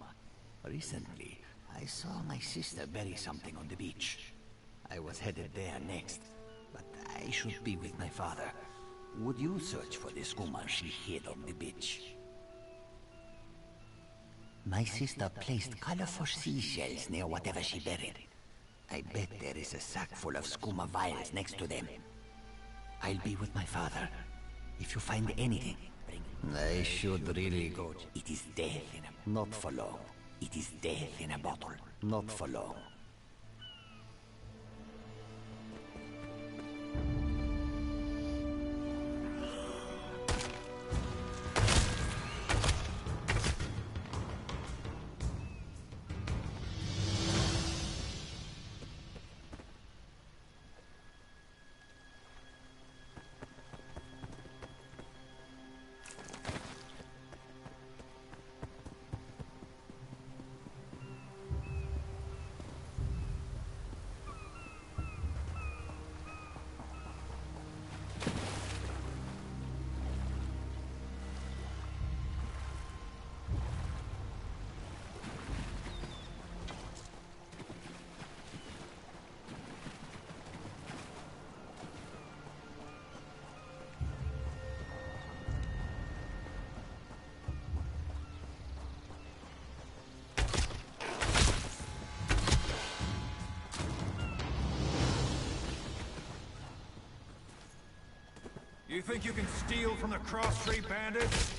Recently, I saw my sister bury something on the beach. I was headed there next, but I should be with my father. Would you search for the skooma she hid on the beach? My sister placed colorful seashells near whatever she buried. I bet there is a sack full of skooma vials next to them. I'll be with my father. If you find anything, bring it. I should really go. It is death in a... Not for long. It is death in a bottle. Not for long.
You think you can steal from the Cross Street Bandits?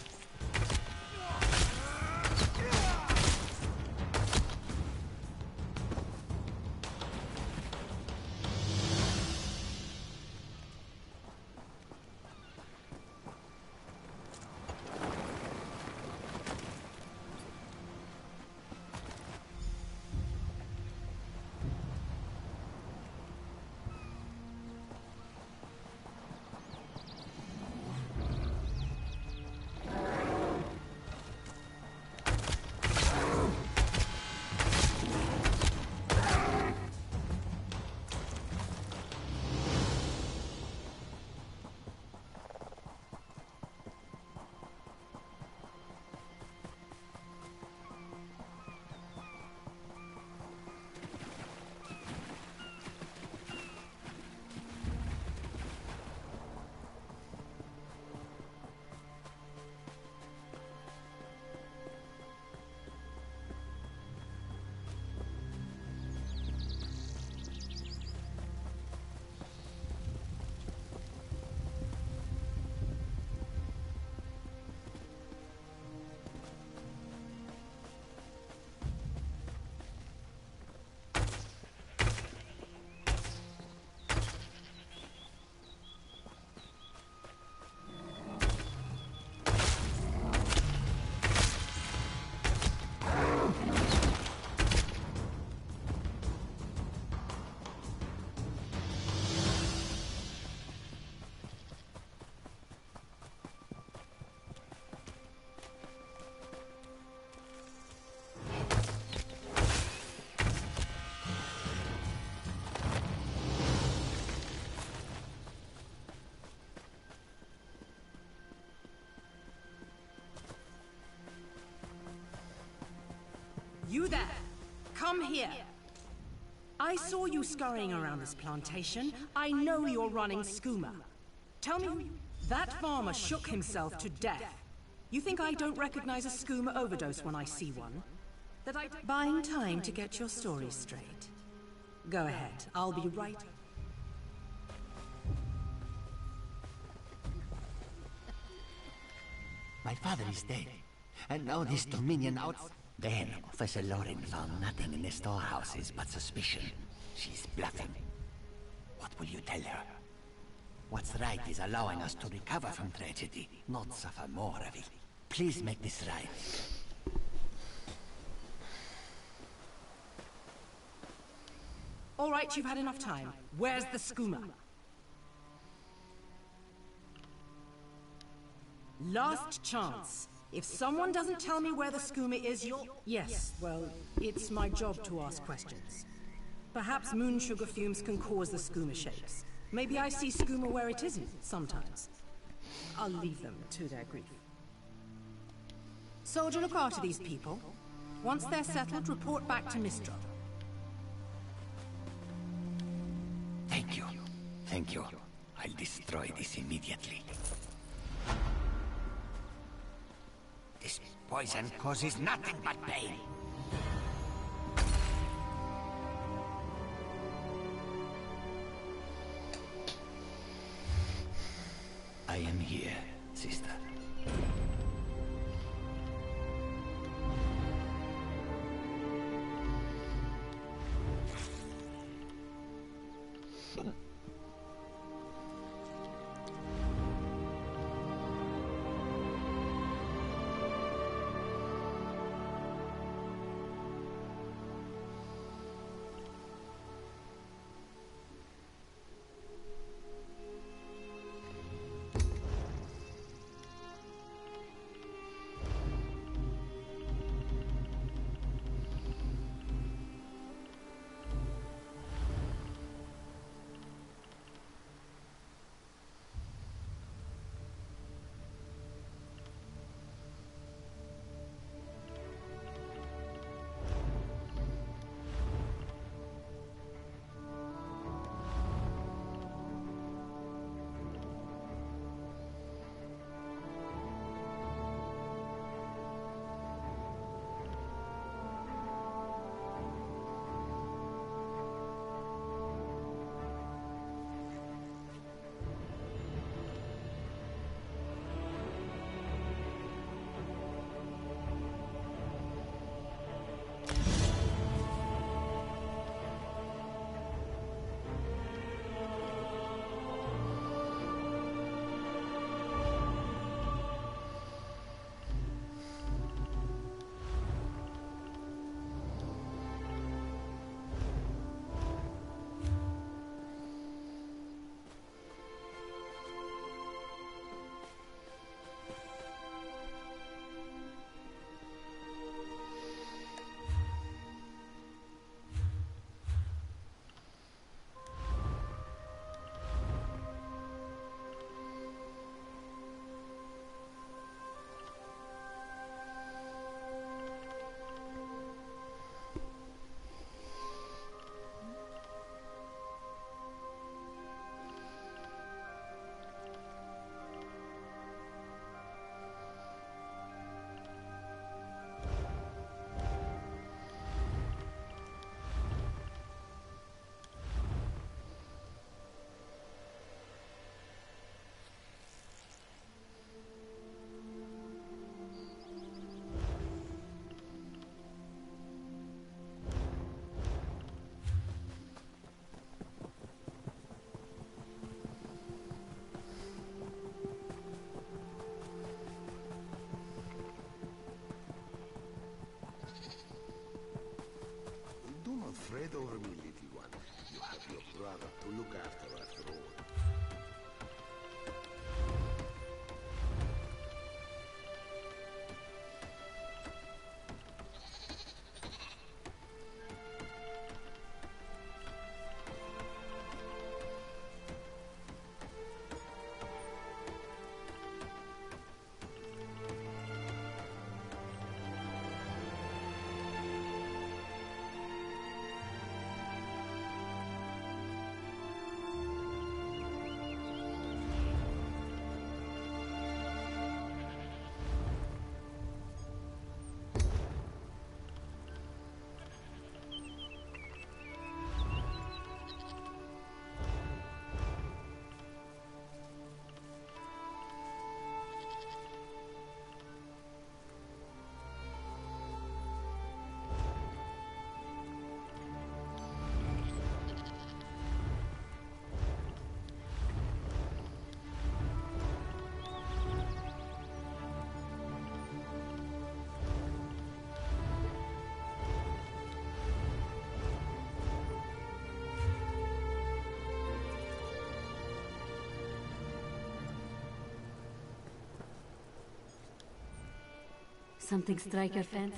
You there! Come here! I saw you scurrying around this plantation. I know you're running skooma. Tell me, that farmer shook himself to death. You think I don't recognize a skooma overdose when I see one? That I... Buying time to get your story straight. Go ahead, I'll be right...
My father is dead. And now this Dominion out... Then, Officer Lauren found nothing in the storehouses but suspicion. She's bluffing. What will you tell her? What's right is allowing us to recover from tragedy, not suffer more of it. Please make this right.
All right, you've had enough time. Where's the skooma? Last chance. If someone doesn't tell me where the skooma is, you'll... Yes, well, it's my job to ask questions. Perhaps moon sugar fumes can cause the skooma shapes. Maybe I see skooma where it isn't, sometimes. I'll leave them to their grief. Soldier, look after these people. Once they're settled, report back to Mistral.
Thank you. Thank you. I'll destroy this immediately. This poison causes nothing but pain. I am here, sister.
Something strike your fancy?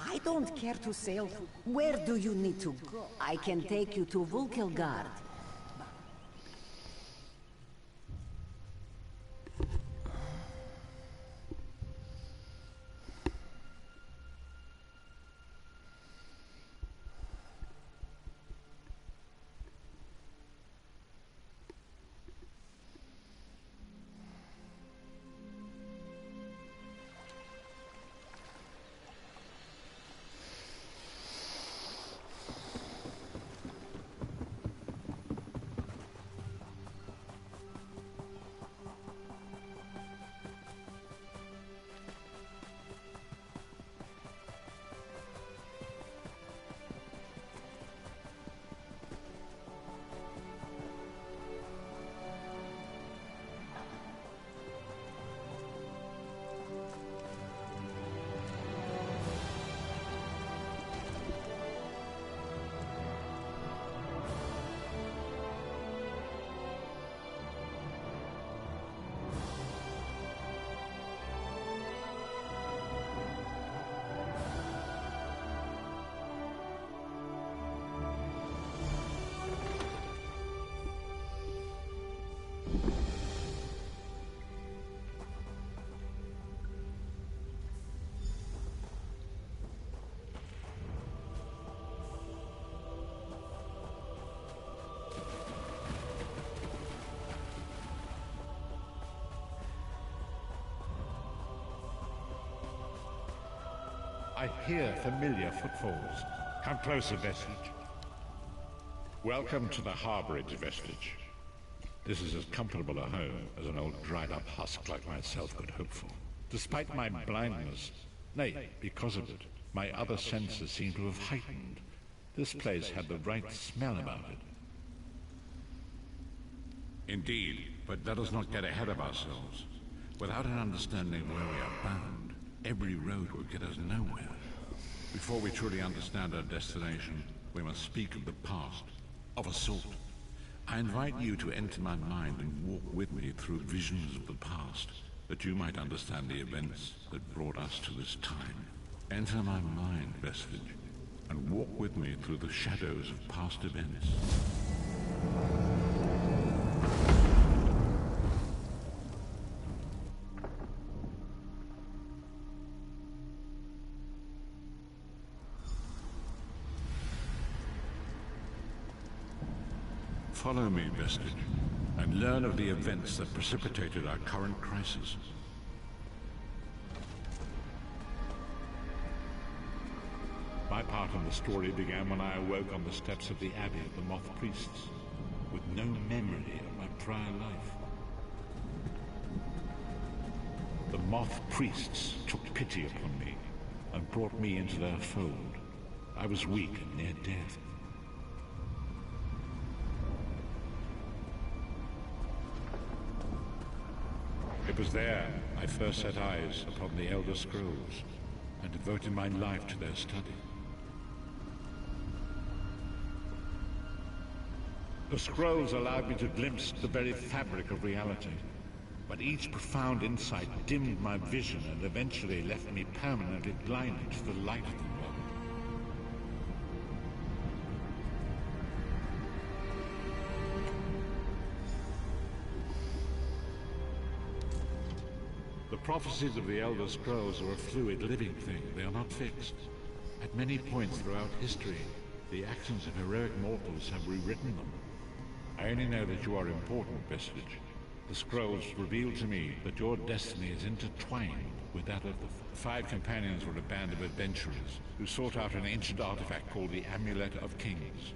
I don't care to sail. Where do you need to go? I can take you to Vulkilgard.
I hear familiar footfalls. Come closer, Vestige. Welcome to the Harborage, Vestige. This is as comfortable a home as an old dried-up husk like myself could hope for. Despite my blindness, nay, because of it, my other senses seem to have heightened. This place had the right smell about it.
Indeed, but let us not get ahead of ourselves. Without an understanding of where we are bound, every road will get us nowhere. Before we truly understand our destination, we must speak of the past, of a sort. I invite you to enter my mind and walk with me through visions of the past, that you might understand the events that brought us to this time. Enter my mind, Vestige, and walk with me through the shadows of past events. Follow me, Vestige, and learn of the events that precipitated our current crisis. My part in the story began when I awoke on the steps of the Abbey of the Moth Priests, with no memory of my prior life. The Moth Priests took pity upon me and brought me into their fold. I was weak and near death. It was there I first set eyes upon the Elder Scrolls and devoted my life to their study. The scrolls allowed me to glimpse the very fabric of reality, but each profound insight dimmed my vision and eventually left me permanently blinded to the light of the world. The prophecies of the Elder Scrolls are a fluid, living thing. They are not fixed. At many points throughout history, the actions of heroic mortals have rewritten them. I only know that you are important, Vestige. The scrolls reveal to me that your destiny is intertwined with that of the five companions were a band of adventurers who sought out an ancient artifact called the Amulet of Kings.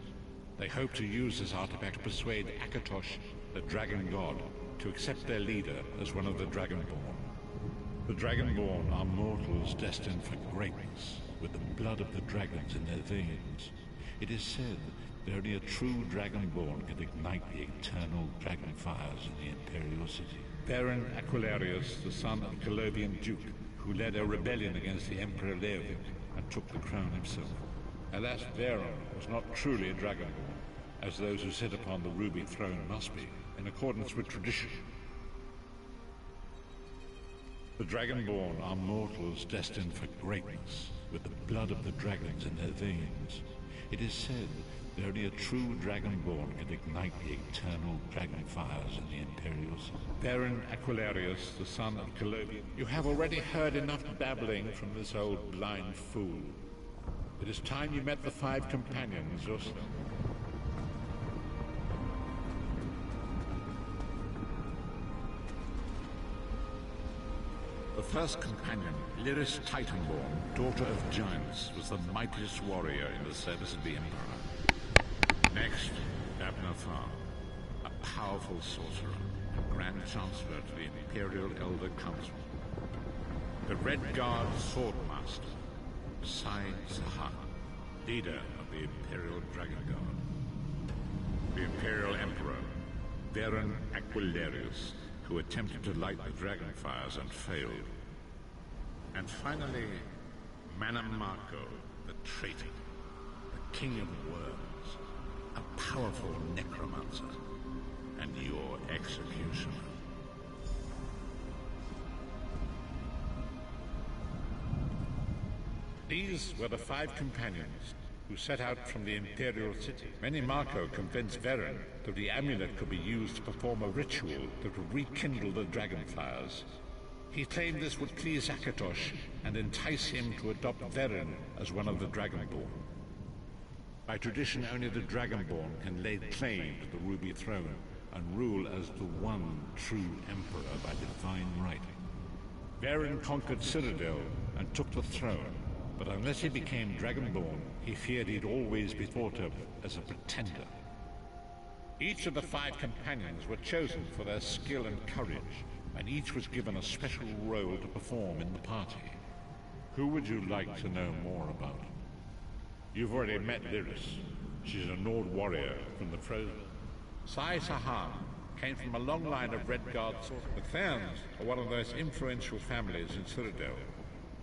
They hope to use this artifact to persuade Akatosh, the Dragon God, to accept their leader as one of the Dragonborn. The Dragonborn are mortals destined for greatness, with the blood of the dragons in their veins. It is said that only a true Dragonborn can ignite the eternal dragon fires in the Imperial City. Baron Aquilarius, the son of Colovian Duke, who led a rebellion against the Emperor Leovic and took the crown himself. Alas, Veron was not truly a Dragonborn, as those who sit upon the ruby throne must be, in accordance with tradition. The Dragonborn are mortals destined for greatness, with the blood of the dragons in their veins. It is said that only a true Dragonborn can ignite the eternal dragon fires in the Imperial City. Baron Aquilarius, the son of Colovian, you have already heard enough babbling from this old blind fool. It is time you met the five companions yourself. The first companion, Lyris Titanborn, daughter of giants, was the mightiest warrior in the service of the Emperor. Next, Abner Thar, a powerful sorcerer and Grand Chancellor to the Imperial Elder Council. The Red Guard Swordmaster, Sai Sahan, leader of the Imperial Dragon Guard. The Imperial Emperor, Baron Aquilarius, who attempted to light the dragon fires and failed. And finally, Manamako, the traitor, the king of worms, a powerful necromancer, and your executioner. These were the five companions who set out from the Imperial City. Manamako convinced Veron that the amulet could be used to perform a ritual that would rekindle the dragon fires. He claimed this would please Akatosh and entice him to adopt Veron as one of the Dragonborn. By tradition, only the Dragonborn can lay claim to the Ruby Throne and rule as the one true Emperor by divine right. Veron conquered Cyrodiil and took the throne, but unless he became Dragonborn, he feared he'd always be thought of as a pretender. Each of the five companions were chosen for their skill and courage, and each was given a special role to perform in the party. Who would you like to know more about? You've already met Lyris. She's a Nord warrior from the Frozen. Sai Sahan came from a long line of Red Guard sorcerers. The Therns are one of the most influential families in Cyrodiil.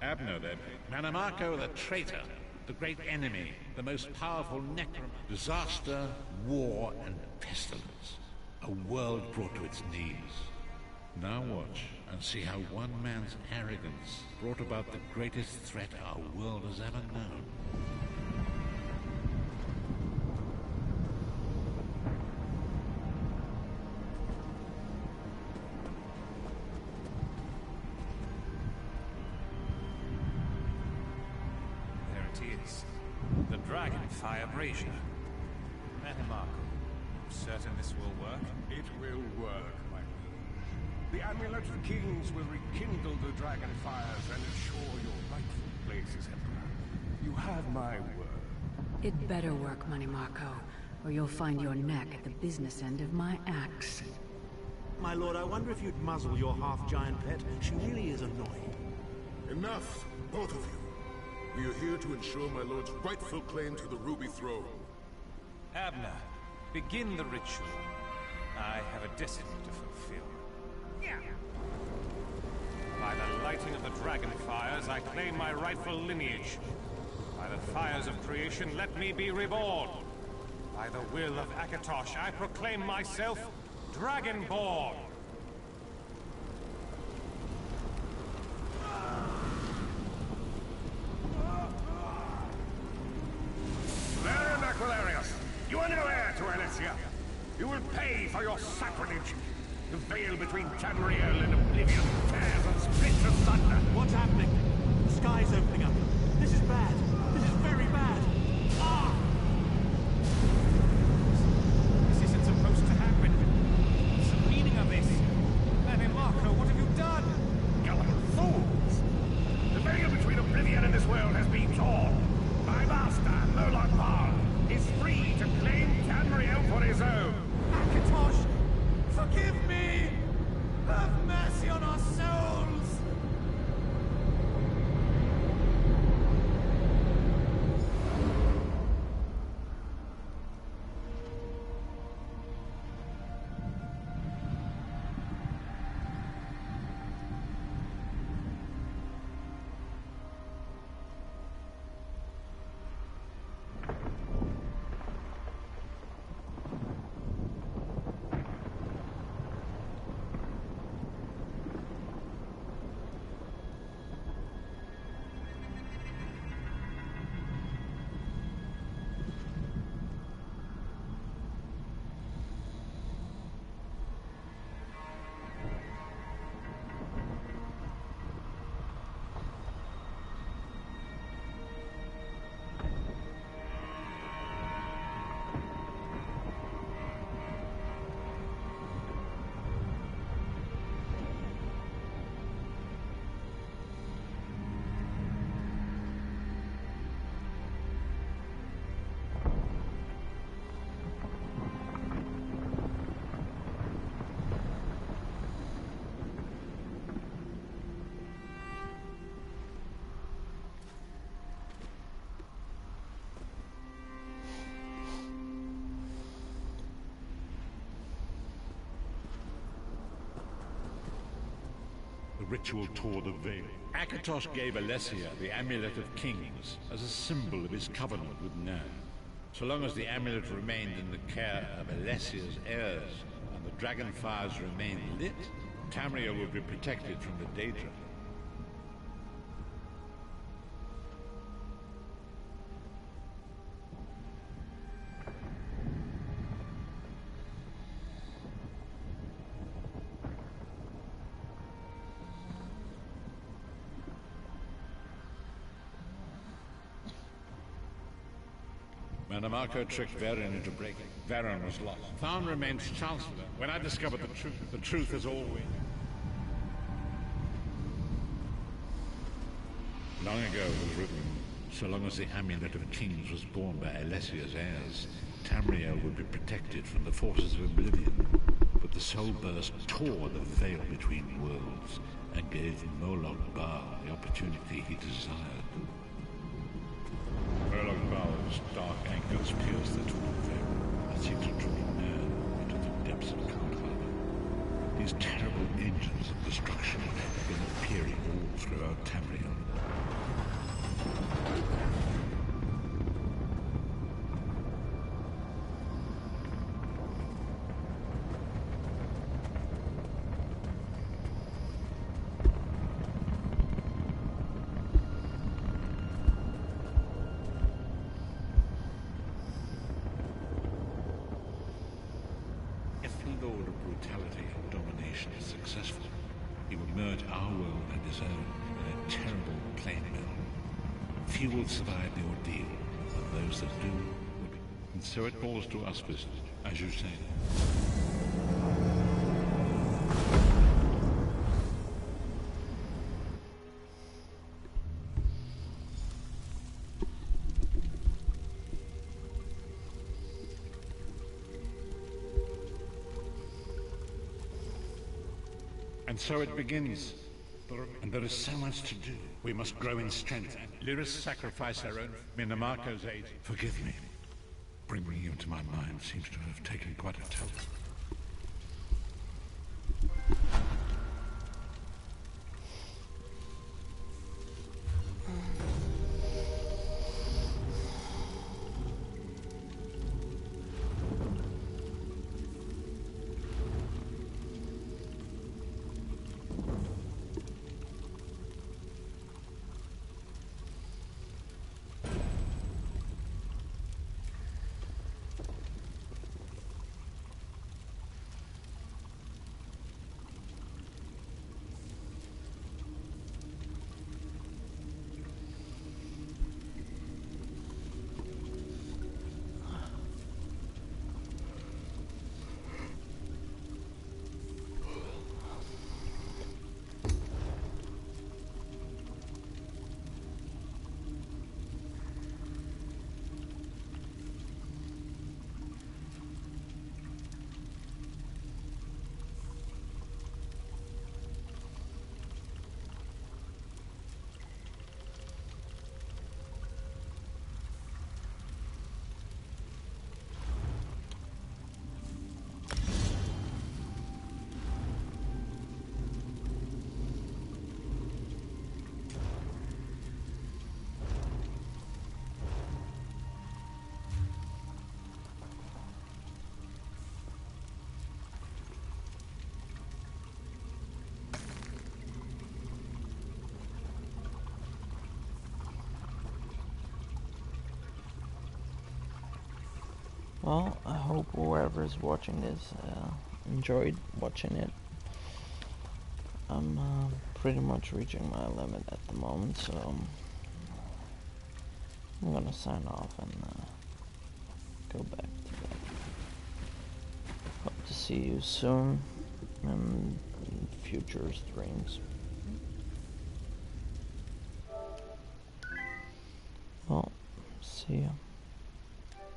Abner, then. Manamako, the traitor, the great enemy, the most powerful necromancer. Disaster, war, and pestilence. A world brought to its knees. Now watch and see how one man's arrogance brought about the greatest threat our world has ever known.
There it is. The Dragonfire Brazier. Manamako. certain this will work?
It will work, my liege. The Amulet of Kings will rekindle the dragon fires and ensure your rightful place as Emperor. You have my word.
It better work, Money Marco, or you'll find your neck at the business end of my axe.
My lord, I wonder if you'd muzzle your half-giant pet. She really is annoying.
Enough, both of you. We are here to ensure my lord's rightful claim to the Ruby Throne.
Abner, begin the ritual. I have a destiny to fulfill. By the lighting of the dragon fires, I claim my rightful lineage. By the fires of creation, let me be reborn. By the will of Akatosh, I proclaim myself Dragonborn.
Varian Aquilarius, you are no heir to Alessia. You will pay for your sacrilege. The veil between Tamriel and Oblivion tears and splits asunder.
What's happening? The sky's opening up. This is bad. This is very bad. Ah!
This isn't supposed to happen. What's the meaning of this? Manny Marco, what have you done?
Gullible fools! The veil between Oblivion and this world has been torn. My master, Moloch Bal, is free to claim Tamriel for his own.
Akatosh, forgive me! Have mercy on our souls!
The ritual tore the veil. Akatosh gave Alessia the Amulet of Kings as a symbol of his covenant with Nan. So long as the amulet remained in the care of Alessia's heirs and the dragon fires remained lit, Tamriel would be protected from the Daedra. Mannimarco tricked Varian into breaking. Varian was lost. Tharn remains Chancellor. When I discovered the truth has always... Long ago it was written, so long as the Amulet of Kings was borne by Alessia's heirs, Tamriel would be protected from the forces of Oblivion. But the Soul Burst tore the veil between worlds and gave Moloch Bal the opportunity he desired. Moloch Bal's dark anchors pierced the torn veil and seemed to draw man into the depths of Count Harbor. These terrible engines of destruction have been appearing all throughout Tamriel. Few will survive the ordeal, and those that do will be... And so it falls to us, business, as you say. And so it begins. And there is so much to do. We must grow in strength. Lyris sacrifice her own Minamarco's aid. Forgive me. Bringing you into my mind seems to have taken quite a toll.
Well, I hope whoever's watching this enjoyed watching it. I'm pretty much reaching my limit at the moment, so I'm gonna sign off and go back to bed. Hope to see you soon in future streams. Well, see ya.